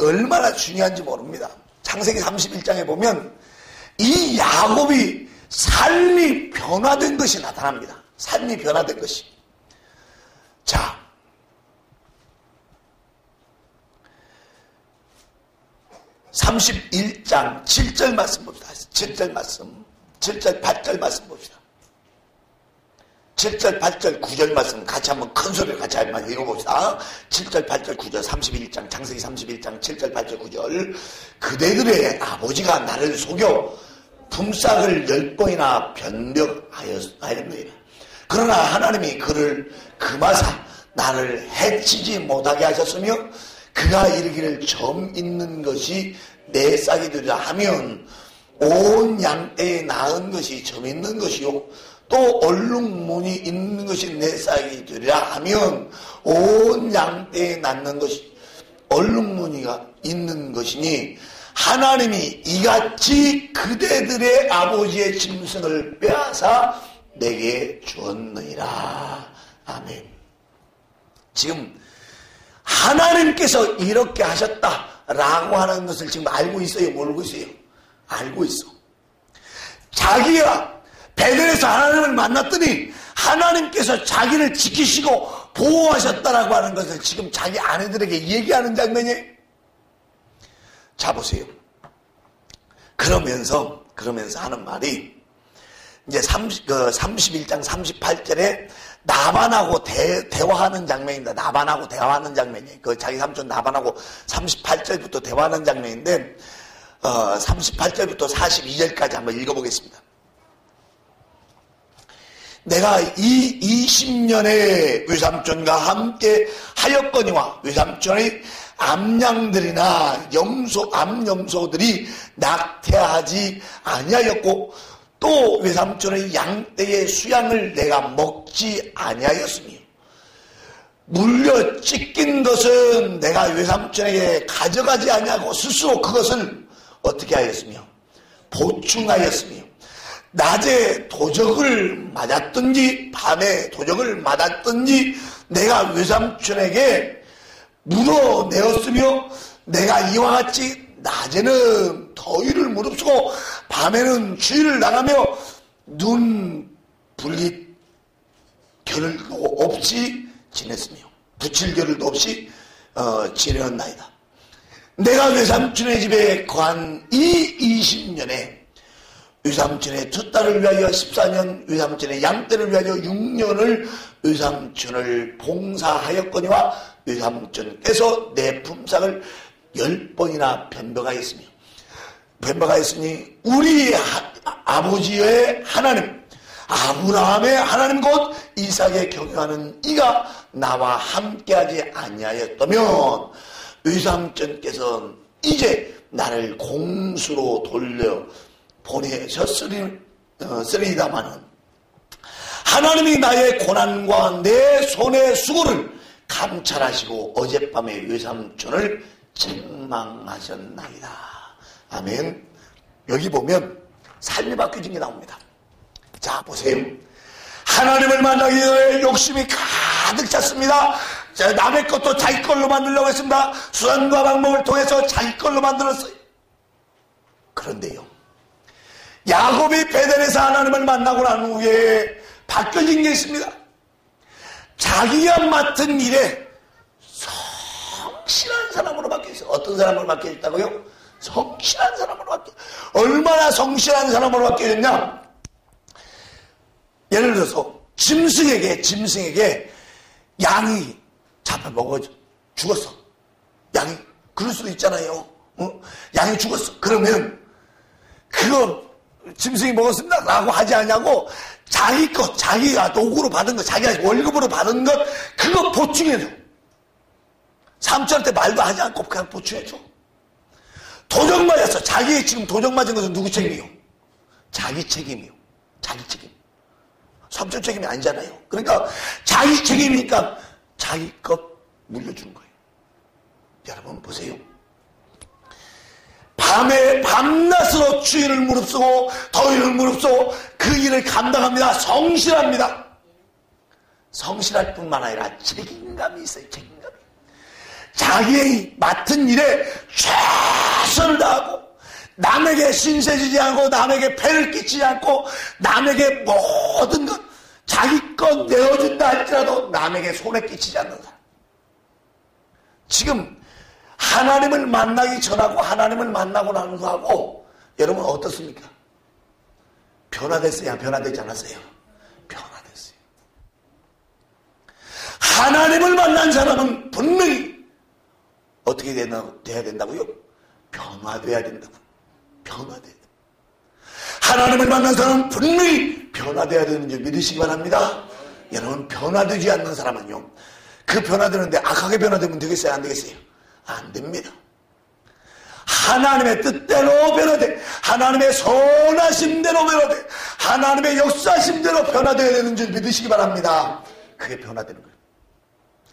얼마나 중요한지 모릅니다. 창세기 31장에 보면 이 야곱이 삶이 변화된 것이 나타납니다. 삶이 변화된 것이. 자, 31장 7절 말씀 봅시다. 7절 말씀, 7절 8절 말씀 봅시다. 7절 8절 9절 말씀 같이 한번 큰 소리로 같이 한번 읽어봅시다. 7절 8절 9절 31장 창세기 31장 7절 8절 9절. 그대들의 아버지가 나를 속여 품삯을 10번이나 변덕하였느니라. 그러나 하나님이 그를 금하사 나를 해치지 못하게 하셨으며 그가 이르기를 점 있는 것이 내 싹이 되리라 하면 온 양떼에 낳은 것이 점 있는 것이요 또 얼룩무늬 있는 것이 내 싹이 되리라 하면 온 양떼에 낳는 것이 얼룩무늬가 있는 것이니 하나님이 이같이 그대들의 아버지의 짐승을 빼앗아 내게 주었느니라. 아멘. 지금 하나님께서 이렇게 하셨다라고 하는 것을 지금 알고 있어요? 모르고 있어요? 알고 있어. 자기가 베델에서 하나님을 만났더니 하나님께서 자기를 지키시고 보호하셨다라고 하는 것을 지금 자기 아내들에게 얘기하는 장면이에요. 자, 보세요. 그러면서 하는 말이 이제 31장 38절에 나반하고 대화하는 장면입니다. 나반하고 대화하는 장면이에요. 그 자기 삼촌 나반하고 38절부터 대화하는 장면인데 38절부터 42절까지 한번 읽어보겠습니다. 내가 이 20년의 외삼촌과 함께 하였거니와 외삼촌의 암양들이나 암염소들이 낙태하지 아니하였고 또 외삼촌의 양떼의 수양을 내가 먹지 아니하였으며 물려 찢긴 것은 내가 외삼촌에게 가져가지 아니하고 스스로 그것을 어떻게 하였으며 보충하였으며 낮에 도적을 맞았든지 밤에 도적을 맞았든지 내가 외삼촌에게 물어내었으며 내가 이와 같이 낮에는 더위를 무릅쓰고 밤에는 추위를 당하며 눈 불릴 겨를도 없이 지냈으며 붙일 겨를도 없이 지내었나이다. 내가 외삼촌의 집에 거한 이 20년에 외삼촌의 두 딸을 위하여 14년, 외삼촌의 양떼를 위하여 6년을 외삼촌을 봉사하였거니와 외삼촌께서 내 품삯을 10번이나 변덕하였으니 우리 아버지의 하나님 아브라함의 하나님 곧 이삭에 경영하는 이가 나와 함께하지 아니하였다면 외삼촌께서는 이제 나를 공수로 돌려 보내셨으리다마는 하나님이 나의 고난과 내 손의 수고를 감찰하시고 어젯밤에 외삼촌을 책망하셨나이다. 아멘. 여기 보면 삶이 바뀌어진 게 나옵니다. 자, 보세요. 하나님을 만나기 전에 욕심이 가득 찼습니다. 남의 것도 자기 걸로 만들려고 했습니다. 수단과 방법을 통해서 자기 걸로 만들었어요. 그런데요, 야곱이 베델에서 하나님을 만나고 난 후에 바뀌어진 게 있습니다. 자기가 맡은 일에 성실한 사람으로 바뀌었어요. 어떤 사람으로 바뀌었다고요? 성실한 사람으로 바뀌었어요. 얼마나 성실한 사람으로 바뀌었냐? 예를 들어서 짐승에게 양이 잡아먹어 죽었어. 양이 그럴 수도 있잖아요. 양이 죽었어. 그러면 그거 짐승이 먹었습니다 라고 하지 않냐고 자기 것, 자기가 도구로 받은 것, 자기가 월급으로 받은 것 그거 보충해줘. 삼촌한테 말도 하지 않고 그냥 보충해줘. 도적 맞았어. 자기 지금 도적 맞은 것은 누구 책임이요? 자기 책임이요. 자기 책임. 삼촌 책임이 아니잖아요. 그러니까 자기 책임이니까 자기 것 물려주는 거예요. 여러분 보세요. 밤낮으로 추위를 무릅쓰고 더위를 무릅쓰고 그 일을 감당합니다. 성실합니다. 성실할 뿐만 아니라 책임감이 있어요. 책임감이. 자기의 맡은 일에 최선을 다하고 남에게 신세지지 않고 남에게 폐를 끼치지 않고 남에게 모든 것 자기 것 내어준다 할지라도 남에게 손에 끼치지 않는 사람. 지금 하나님을 만나기 전하고 하나님을 만나고 나는 거하고 여러분 어떻습니까? 변화됐어요? 변화되지 않았어요? 변화됐어요. 하나님을 만난 사람은 분명히 어떻게 돼야 된다고요? 변화돼야 된다고. 변화돼야 된다. 하나님을 만난 사람은 분명히 변화돼야 되는 줄 믿으시기 바랍니다. 여러분 변화되지 않는 사람은요. 그 변화되는데 악하게 변화되면 되겠어요? 안 되겠어요? 안 됩니다. 하나님의 뜻대로 변화돼. 하나님의 선하심대로 변화돼. 하나님의 역사심대로 변화되어야 되는 줄 믿으시기 바랍니다. 그게 변화되는 거예요.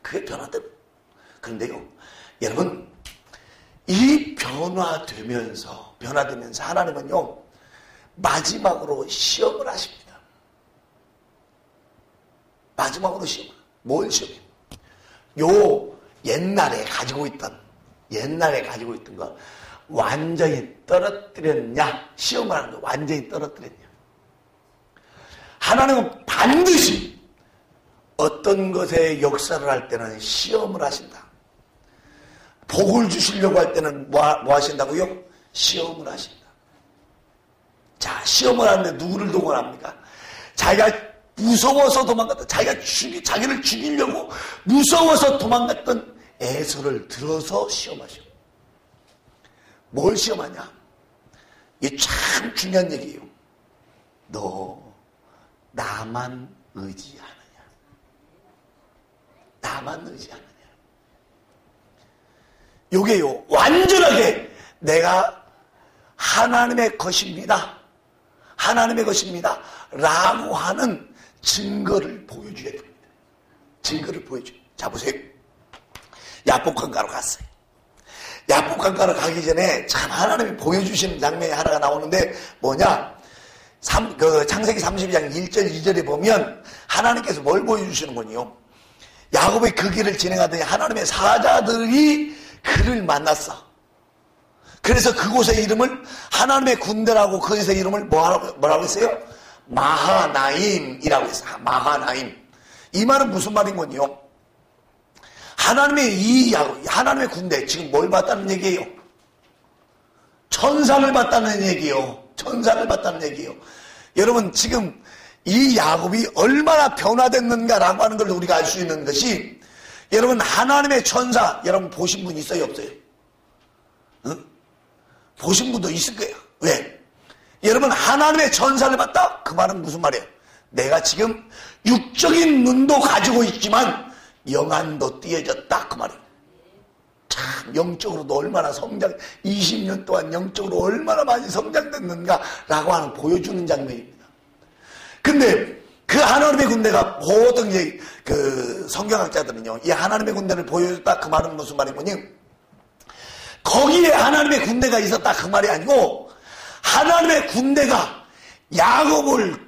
그게 변화되는 거예요. 그런데요. 여러분 이 변화되면서 하나님은요. 마지막으로 시험을 하십니다. 마지막으로 시험을. 뭘 시험해요? 옛날에 가지고 있던 거 완전히 떨어뜨렸냐? 시험을 하는 거 완전히 떨어뜨렸냐? 하나님은 반드시 어떤 것에 역사를 할 때는 시험을 하신다. 복을 주시려고 할 때는 뭐 하신다고요? 시험을 하신다. 자, 시험을 하는데 누구를 동원합니까? 자기가 무서워서 도망갔던, 자기를 죽이려고 무서워서 도망갔던 에서를 들어서 시험하셔. 뭘 시험하냐? 이게 참 중요한 얘기예요. 너 나만 의지하느냐? 나만 의지하느냐? 요게요, 완전하게 내가 하나님의 것입니다. 하나님의 것입니다. 라고 하는 증거를 보여줘야 됩니다. 증거를 보여줘요. 자, 보세요. 야복강가로 갔어요. 야복강가로 가기 전에 참 하나님이 보여주시는 장면이 하나가 나오는데 뭐냐? 창세기 32장 1절 2절에 보면 하나님께서 뭘 보여주시는군요. 야곱의 그 길을 진행하더니 하나님의 사자들이 그를 만났어. 그래서 그곳의 이름을 하나님의 군대라고 그곳의 이름을 뭐라고 했어요? 마하나임이라고 했어요. 마하나임. 이 말은 무슨 말인군요? 하나님의 군대, 지금 뭘 봤다는 얘기예요? 천사를 봤다는 얘기예요. 천사를 봤다는 얘기예요. 여러분, 지금 이 야곱이 얼마나 변화됐는가라고 하는 걸 우리가 알 수 있는 것이, 여러분, 하나님의 천사, 여러분 보신 분 있어요? 없어요? 응? 보신 분도 있을 거예요. 왜? 여러분, 하나님의 천사를 봤다? 그 말은 무슨 말이에요? 내가 지금 육적인 눈도 가지고 있지만 영안도 띄어졌다. 그 말이에요. 참 영적으로도 얼마나 20년 동안 영적으로 얼마나 많이 성장됐는가라고 하는 보여주는 장면입니다. 근데 그 하나님의 군대가 모든 그 성경학자들은요, 이 하나님의 군대를 보여줬다. 그 말은 무슨 말이군요? 거기에 하나님의 군대가 있었다. 그 말이 아니고 하나님의 군대가 야곱을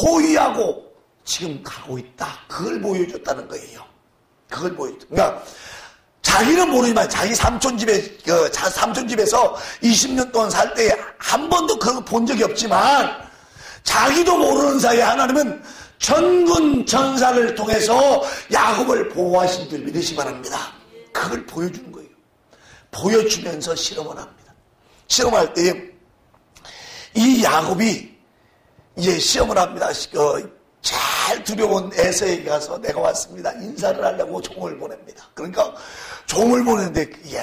호위하고 지금 가고 있다. 그걸 보여줬다는 거예요. 그걸 보여줬다. 그러니까 자기는 모르지만 자기 삼촌 집에서 20년 동안 살 때 한 번도 그런 거 본 적이 없지만 자기도 모르는 사이에 하나님은 전군 전사를 통해서 야곱을 보호하신 줄 믿으시기 바랍니다. 그걸 보여주는 거예요. 보여주면서 실험을 합니다. 실험할 때 이 야곱이 이제 시험을 합니다. 잘 두려운 에서에게 가서 내가 왔습니다. 인사를 하려고 종을 보냅니다. 그러니까 종을 보내는데 이제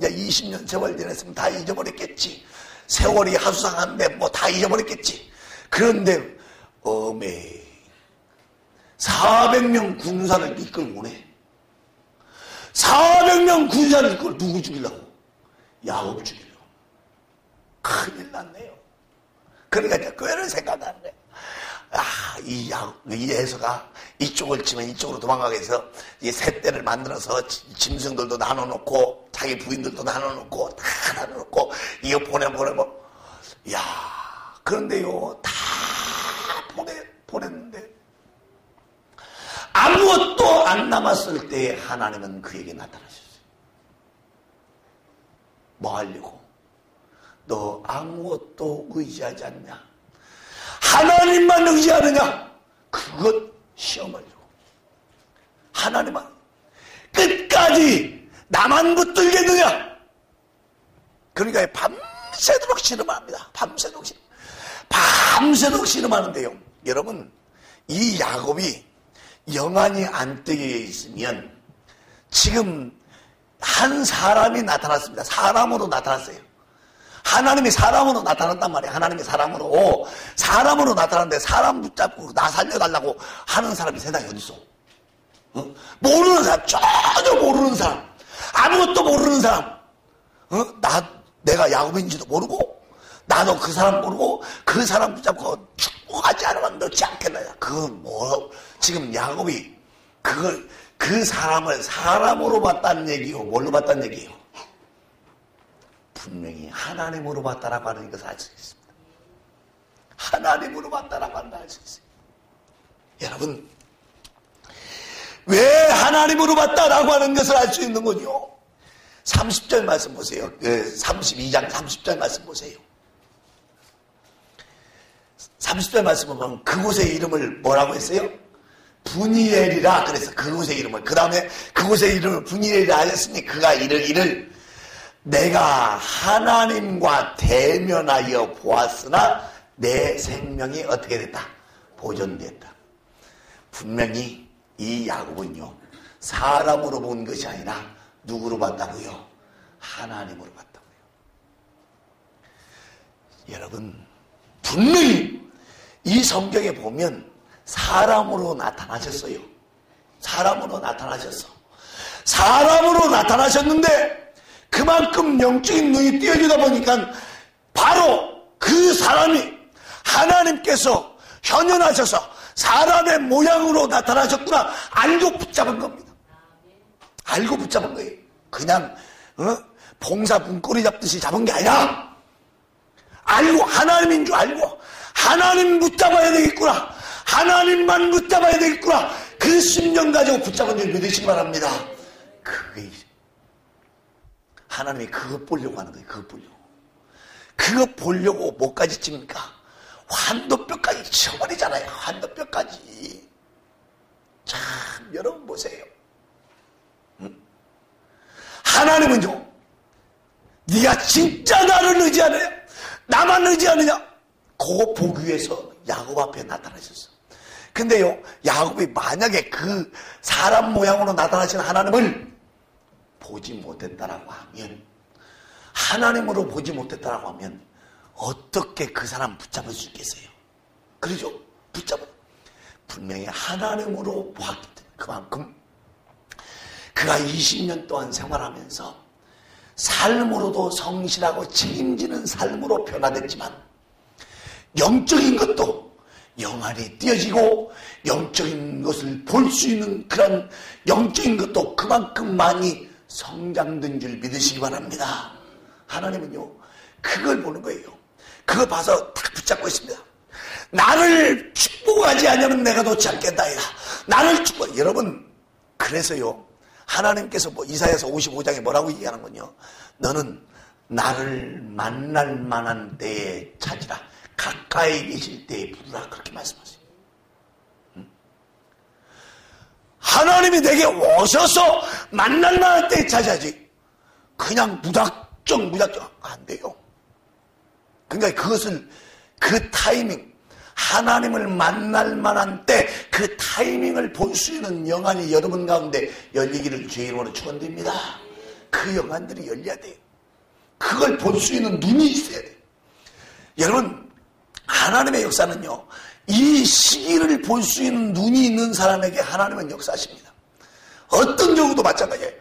20년 세월 지났으면 다 잊어버렸겠지. 세월이 하수상한데 뭐 다 잊어버렸겠지. 그런데 400명 군사를 이끌고 오네. 400명 군사를 이끌고 누구 죽이려고? 야곱 죽이려고. 큰일 났네요. 그러니까 내가 그거를 생각하는 거예요. 이 에서가 이쪽을 치면 이쪽으로 도망가게 해서 이 셋대를 만들어서 짐승들도 나눠놓고 자기 부인들도 나눠놓고 다 나눠놓고 이거 보내고 야 그런데요 다 보냈는데 아무것도 안 남았을 때 하나님은 그에게 나타나셨어요. 뭐 하려고? 너 아무것도 의지하지 않냐? 하나님만 의지하느냐? 그것 시험하려고. 하나님만 끝까지 나만 붙들겠느냐? 그러니까 밤새도록 씨름합니다. 밤새도록 씨름하는데요. 여러분 이 야곱이 영안이 안뜨게 있으면 지금 한 사람이 나타났습니다. 사람으로 나타났어요. 하나님이 사람으로 나타났단 말이에요. 하나님이 사람으로 나타났는데 사람 붙잡고 나 살려달라고 하는 사람이 세상에 어디 있어? 모르는 사람, 전혀 모르는 사람, 아무것도 모르는 사람, 내가 야곱인지도 모르고 나도 그 사람 모르고 그 사람 붙잡고 축복하지 않으면 넣지 않겠나. 그건 뭐 지금 야곱이 그 사람을 사람으로 봤다는 얘기요, 뭘로 봤다는 얘기요? 분명히 하나님으로 봤다라고 하는 것을 알 수 있습니다. 하나님으로 봤다라고 하는 걸 알 수 있어요. 여러분 왜 하나님으로 봤다라고 하는 것을 알 수 있는 거죠? 30절 말씀 보세요. 32장 30절 말씀 보세요. 30절 말씀 보면 그곳의 이름을 뭐라고 했어요? 분이엘이라 그래서 그곳의 이름을, 그 다음에 그곳의 이름을 분이엘이라 하였으니 그가 이를 내가 하나님과 대면하여 보았으나 내 생명이 어떻게 됐다? 보존됐다. 분명히 이 야곱은요 사람으로 본 것이 아니라 누구로 봤다고요? 하나님으로 봤다고요. 여러분 분명히 이 성경에 보면 사람으로 나타나셨어요. 사람으로 나타나셨는데 그만큼 영적인 눈이 띄어지다 보니까 바로 그 사람이 하나님께서 현현하셔서 사람의 모양으로 나타나셨구나 알고 붙잡은 겁니다. 알고 붙잡은 거예요. 그냥 봉사 문고리 잡듯이 잡은 게 아니라 알고 하나님인 줄 알고 하나님 붙잡아야 되겠구나, 하나님만 붙잡아야 되겠구나, 그 심령 가지고 붙잡은 줄 믿으시기 바랍니다. 그게 하나님이 그것 보려고 하는 거예요. 그것 보려고 뭐까지 찝니까? 환도뼈까지 쳐버리잖아요. 환도뼈까지. 참 여러분 보세요. 하나님은요 네가 진짜 나를 의지하느냐, 나만 의지하느냐, 그거 보기 위해서 야곱 앞에 나타나셨어. 근데요 야곱이 만약에 그 사람 모양으로 나타나신 하나님을 보지 못했다라고 하면, 하나님으로 보지 못했다라고 하면 어떻게 그 사람 붙잡을 수 있겠어요? 그러죠? 분명히 하나님으로 보았기 때문에 그만큼 그가 20년 동안 생활하면서 삶으로도 성실하고 책임지는 삶으로 변화됐지만 영적인 것도 영안이 띄어지고 영적인 것을 볼 수 있는 그런 영적인 것도 그만큼 많이 성장된 줄 믿으시기 바랍니다. 하나님은요 그걸 보는 거예요. 그거 봐서 딱 붙잡고 있습니다. 나를 축복하지 않으면 내가 놓지 않겠다이다. 나를 축복. 여러분 그래서요 하나님께서 이사야서 55장에 뭐라고 얘기하는 건요, 너는 나를 만날 만한 때에 찾으라, 가까이 계실 때에 부르라, 그렇게 말씀하세요. 하나님이 내게 오셔서 만날 만한 때에 찾아야지 그냥 무작정 안 돼요. 그러니까 그것을 그 타이밍, 하나님을 만날 만한 때 그 타이밍을 볼 수 있는 영안이 여러분 가운데 열리기를 주의 이름으로 축원드립니다. 그 영안들이 열려야 돼요. 그걸 볼 수 있는 눈이 있어야 돼요. 여러분 하나님의 역사는요 이 시기를 볼 수 있는 눈이 있는 사람에게 하나님은 역사하십니다. 어떤 경우도 마찬가지예요.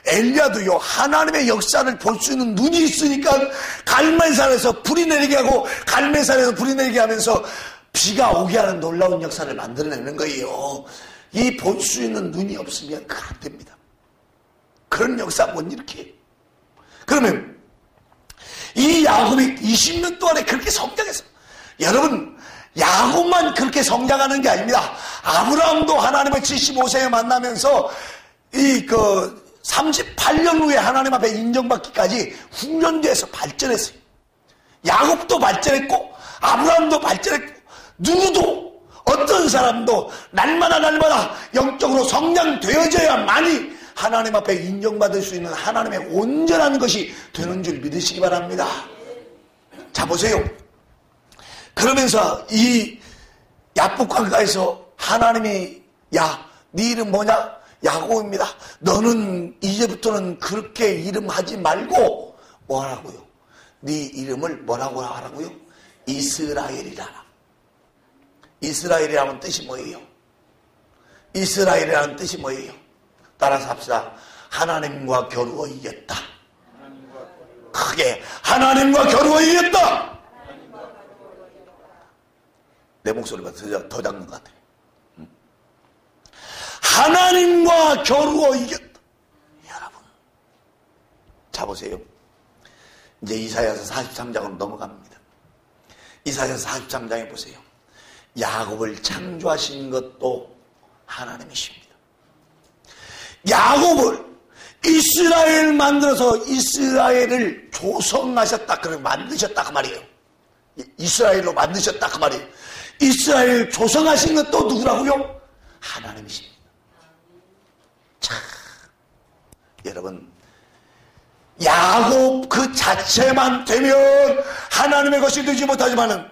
엘리야도요 하나님의 역사를 볼 수 있는 눈이 있으니까 갈멜산에서 불이 내리게 하고 갈멜산에서 불이 내리게 하면서 비가 오게 하는 놀라운 역사를 만들어내는 거예요. 이 볼 수 있는 눈이 없으면 그거 안 됩니다. 그런 역사 못 일으켜요. 그러면 이 야곱이 20년 동안에 그렇게 성장했어요. 여러분, 야곱만 그렇게 성장하는 게 아닙니다. 아브라함도 하나님을 75세에 만나면서 38년 후에 하나님 앞에 인정받기까지 훈련돼서 발전했어요. 야곱도 발전했고 아브라함도 발전했고, 누구도 어떤 사람도 날마다 영적으로 성장되어져야만이 하나님 앞에 인정받을 수 있는 하나님의 온전한 것이 되는 줄 믿으시기 바랍니다. 자, 보세요. 그러면서 이 야복강가에서 하나님이, 야, 네 이름 뭐냐? 야곱입니다. 너는 이제부터는 그렇게 이름하지 말고 뭐라고요? 네 이름을 뭐라고 하라고요? 이스라엘이라. 이스라엘이라는 뜻이 뭐예요? 이스라엘이라는 뜻이 뭐예요? 따라서 합시다. 하나님과 겨루어 이겼다. 크게 하나님과 겨루어 이겼다. 내 목소리가 더 작는 것 같아요. 하나님과 겨루어 이겼다. 여러분, 자 보세요. 이제 이사야서 43장으로 넘어갑니다. 이사야서 43장에 보세요. 야곱을 창조하신 것도 하나님이십니다. 야곱을, 이스라엘 만들어서 이스라엘을 조성하셨다, 그걸 만드셨다 그 말이에요. 이스라엘로 만드셨다 그 말이에요. 이스라엘 조성하신 것도 누구라고요? 하나님이십니다. 자, 여러분, 야곱 그 자체만 되면 하나님의 것이 되지 못하지만은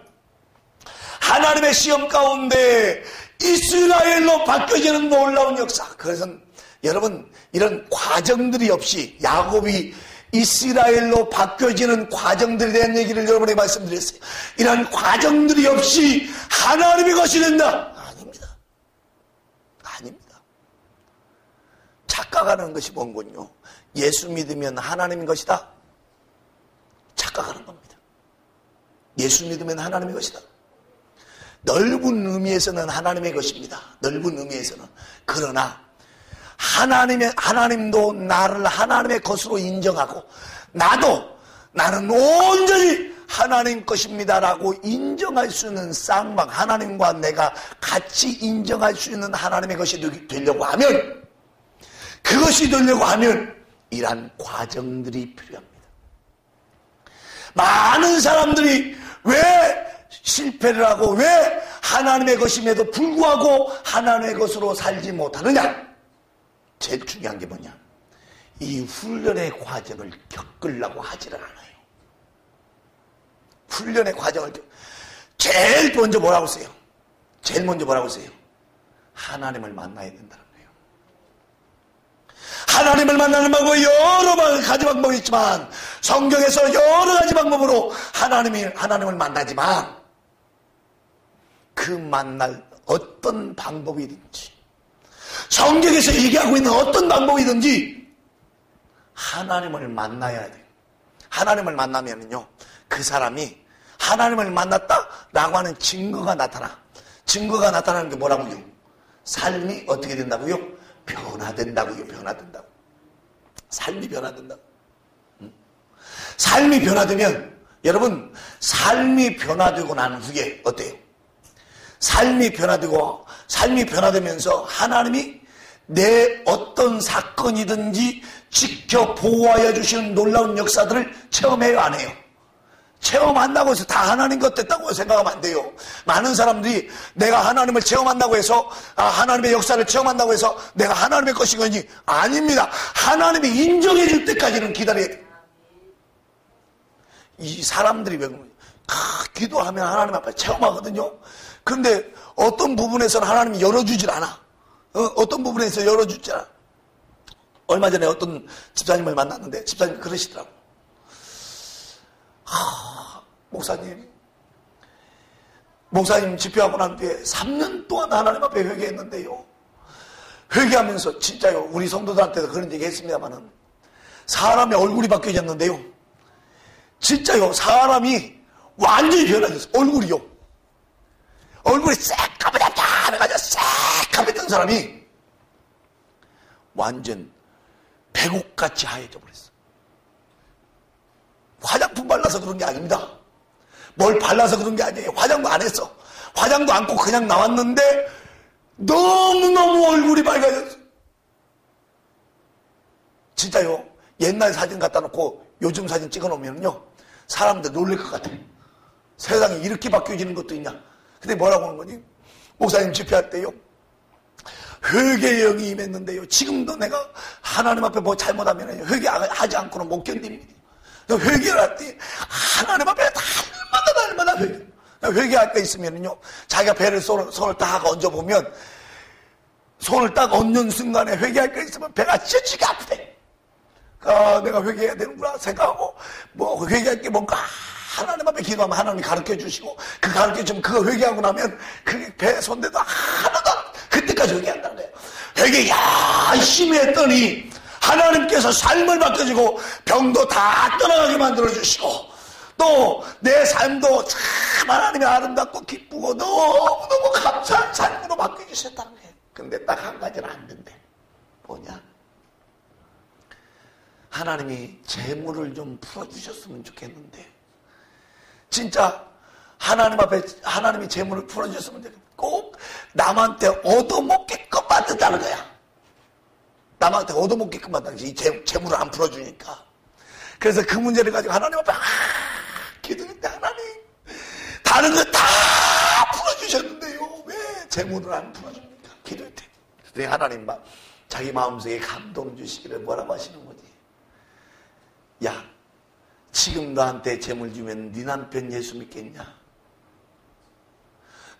하나님의 시험 가운데 이스라엘로 바뀌어지는 놀라운 역사. 그래서 여러분, 이런 과정들이 없이 야곱이 이스라엘로 바뀌어지는 과정들에 대한 얘기를 여러분에게 말씀드렸어요. 이런 과정들이 없이 하나님의 것이 된다. 아닙니다. 아닙니다. 착각하는 것이 뭔군요. 예수 믿으면 하나님의 것이다. 착각하는 겁니다. 예수 믿으면 하나님의 것이다. 넓은 의미에서는 하나님의 것입니다. 넓은 의미에서는. 그러나 하나님도 나를 하나님의 것으로 인정하고 나는 온전히 하나님 것입니다라고 인정할 수 있는 쌍방, 하나님과 내가 같이 인정할 수 있는 하나님의 것이 되려고 하면, 그것이 되려고 하면 이러한 과정들이 필요합니다. 많은 사람들이 왜 실패를 하고 왜 하나님의 것임에도 불구하고 하나님의 것으로 살지 못하느냐? 제일 중요한 게 뭐냐? 이 훈련의 과정을 겪으려고 하지를 않아요. 훈련의 과정을 제일 먼저 뭐라고 써요? 제일 먼저 뭐라고 써요? 하나님을 만나야 된다는 거예요. 하나님을 만나는 방법이 여러 가지 방법이 있지만, 성경에서 여러 가지 방법으로 하나님을 만나지만, 그 만날 어떤 방법이든지, 성경에서 얘기하고 있는 어떤 방법이든지 하나님을 만나야 돼요. 하나님을 만나면요, 그 사람이 하나님을 만났다라고 하는 증거가 나타나. 증거가 나타나는 게 뭐라고요? 삶이 어떻게 된다고요? 변화된다고요. 변화된다고. 삶이 변화된다고. 삶이 변화되면, 여러분, 삶이 변화되고 난 후에 어때요? 삶이 변화되면서 하나님이 내 어떤 사건이든지 지켜 보호하여 주시는 놀라운 역사들을 체험해요, 안 해요? 체험한다고 해서 다 하나님 것 됐다고 생각하면 안 돼요. 많은 사람들이 내가 하나님을 체험한다고 해서, 하나님의 역사를 체험한다고 해서 내가 하나님의 것인 건지, 아닙니다. 하나님이 인정해 줄 때까지는 기다려야 돼요. 이 사람들이 왜 기도하면 하나님 앞에 체험하거든요. 그런데 어떤 부분에서는 하나님이 열어주질 않아. 어떤 부분에서 열어주질 않아. 얼마 전에 어떤 집사님을 만났는데 집사님이 그러시더라고. 목사님 집회하고 난 뒤에 3년 동안 하나님 앞에 회개했는데요. 회개하면서 진짜요, 우리 성도들한테도 그런 얘기 했습니다만은, 사람의 얼굴이 바뀌어졌는데요. 진짜요, 사람이 완전히 변화졌어요. 얼굴이 새까맣다 해가지고 새까맣던 사람이 완전 백옥같이 하얘져 버렸어. 화장품 발라서 그런 게 아닙니다. 뭘 발라서 그런 게 아니에요. 화장도 안 했어. 화장도 않고 그냥 나왔는데 너무너무 얼굴이 밝아졌어. 진짜요. 옛날 사진 갖다 놓고 요즘 사진 찍어 놓으면요 사람들 놀랄 것 같아. 세상이 이렇게 바뀌어지는 것도 있냐. 근데 뭐라고 하는 거니? 목사님 집회할 때요 회개의 영이 임했는데요 지금도 내가 하나님 앞에 뭐 잘못하면 회개하지 않고는 못 견딥니다. 회개를 할 때 하나님 앞에 날마다 회개할 때 있으면요 자기가 배를 손을 딱 얹어보면 손을 딱 얹는 순간에 회개할 때 있으면 배가 찢어지게 아프대. 아, 내가 회개해야 되는구나 생각하고 뭐 회개할 게 뭔가 하나님 앞에 기도하면 하나님이 가르쳐 주시고 그 가르쳐 주면 그거 회개하고 나면 그 배에 손대도 하나도 안 그때까지 회개한다는 거예요. 회개 열심히 했더니 하나님께서 삶을 바꿔주고 병도 다 떠나가게 만들어주시고 또 내 삶도 참 하나님이 아름답고 기쁘고 너무너무 감사한 삶으로 바뀌어주셨다는 거예요. 근데 딱 한 가지는 안 된대. 뭐냐? 하나님이 재물을 좀 풀어주셨으면 좋겠는데 진짜 하나님 앞에 하나님이 재물을 풀어주셨으면 좋겠는데 꼭 남한테 얻어먹게끔 만든다는 거야. 남한테 얻어먹게끔 만든다. 이 재물을 안 풀어주니까. 그래서 그 문제를 가지고 하나님 앞에 기도했는데 하나님 다른 거 다 풀어주셨는데요 왜 재물을 안 풀어줍니까? 기도했대. 그랬더니 하나님 자기 마음속에 감동 주시기를 뭐라고 하시는 거지? 야, 지금 너한테 재물 주면 네 남편 예수 믿겠냐?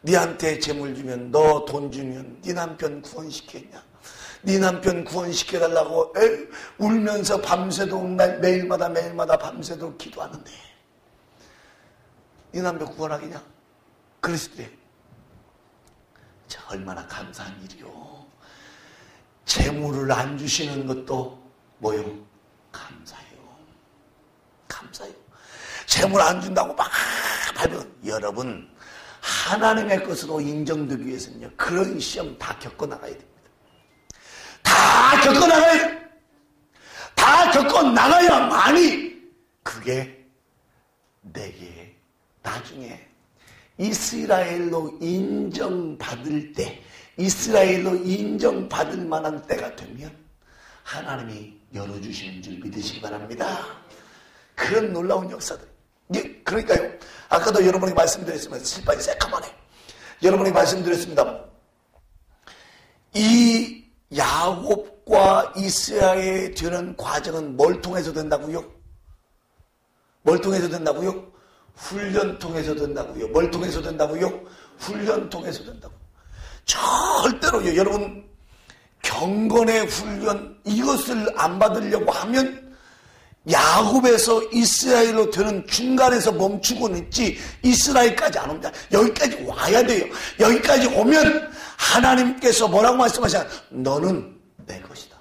네한테 재물 주면 너 돈 주면 네 남편 구원시켰냐? 네 남편 구원시켜달라고 울면서 밤새도록 매일마다 밤새도록 기도하는데 네 남편 구원하겠냐? 그랬을 때 얼마나 감사한 일이요. 재물을 안 주시는 것도 뭐요? 감사해요. 감사해요. 재물 안 준다고 막 밟으면 여러분 하나님의 것으로 인정되기 위해서는요 그런 시험 다 겪어나가야 됩니다. 다 겪어나가야 돼요. 다 겪어나가야만이 그게 내게 나중에 이스라엘로 인정받을 때 이스라엘로 인정받을 만한 때가 되면 하나님이 열어주시는 줄 믿으시기 바랍니다. 그런 놀라운 역사들. 그러니까요. 아까도 여러분에게 말씀드렸지만 실판이 새카만해. 여러분에게 말씀드렸습니다. 이 야곱과 이스라엘이 되는 과정은 뭘 통해서 된다고요? 뭘 통해서 된다고요? 훈련 통해서 된다고요. 뭘 통해서 된다고요? 훈련 통해서 된다고요. 절대로요. 여러분 경건의 훈련 이것을 안 받으려고 하면 야곱에서 이스라엘로 되는 중간에서 멈추고는 있지 이스라엘까지 안 옵니다. 여기까지 와야 돼요. 여기까지 오면 하나님께서 뭐라고 말씀하시냐? 너는 내 것이다.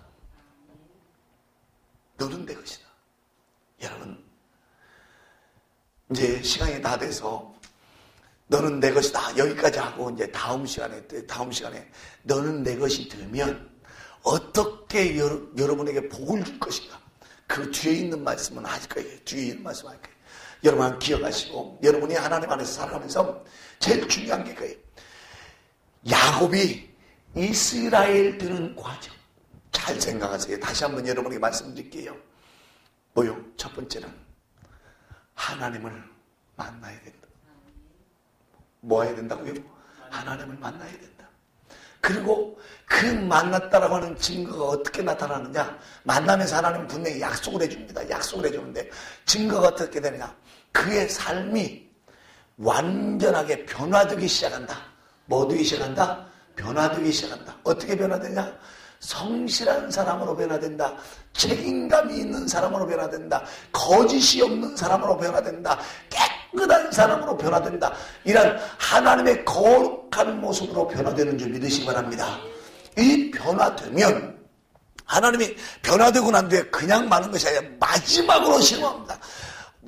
너는 내 것이다. 여러분 이제 시간이 다 돼서 너는 내 것이다. 여기까지 하고 이제 다음 시간에 너는 내 것이 되면 어떻게 여러분에게 복을 줄 것인가? 그 뒤에 있는 말씀은 하실 거예요. 뒤에 있는 말씀 할 거예요. 여러분 기억하시고 여러분이 하나님 안에서 살아가면서 제일 중요한 게 그거예요. 야곱이 이스라엘 되는 과정 잘 생각하세요. 다시 한번 여러분에게 말씀드릴게요. 뭐요? 첫 번째는 하나님을 만나야 된다. 뭐 해야 된다고요? 하나님을 만나야 된다. 그리고 그 만났다라고 하는 증거가 어떻게 나타나느냐? 만나면서 하나님은 분명히 약속을 해줍니다. 약속을 해주는데 증거가 어떻게 되느냐? 그의 삶이 완전하게 변화되기 시작한다. 뭐 되기 시작한다? 변화되기 시작한다. 어떻게 변화되냐? 성실한 사람으로 변화된다. 책임감이 있는 사람으로 변화된다. 거짓이 없는 사람으로 변화된다. 깨끗한 사람으로 변화된다. 이런 하나님의 거룩한 모습으로 변화되는 줄 믿으시기 바랍니다. 이 변화되면 하나님이 변화되고 난 뒤에 그냥 마는 것이 아니라 마지막으로 실험합니다.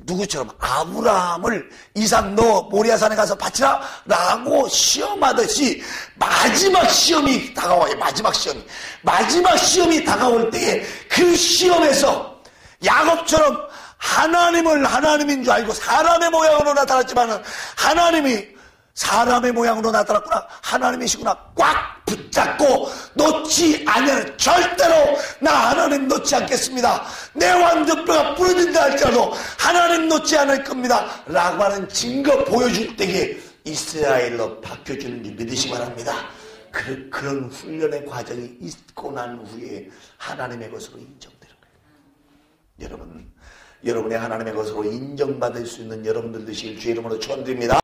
누구처럼 아브라함을 이삭 너 모리아산에 가서 바치라 라고 시험하듯이 마지막 시험이 다가와요. 마지막 시험이 다가올 때에 그 시험에서 야곱처럼 하나님을 하나님인 줄 알고 사람의 모양으로 나타났지만 하나님이 사람의 모양으로 나타났구나, 하나님이시구나 꽉 붙잡고 놓지 않으면 절대로 나 하나님 놓지 않겠습니다. 내 완전뼈가 부러진다 할지라도 하나님 놓지 않을 겁니다 라고 하는 증거 보여줄 때에 이스라엘로 바뀌어주는 줄 믿으시 바랍니다. 그런 훈련의 과정이 있고 난 후에 하나님의 것으로 인정되는 거예요. 여러분의 하나님의 것으로 인정받을 수 있는 여러분들 되시길 주의 이름으로 축원드립니다.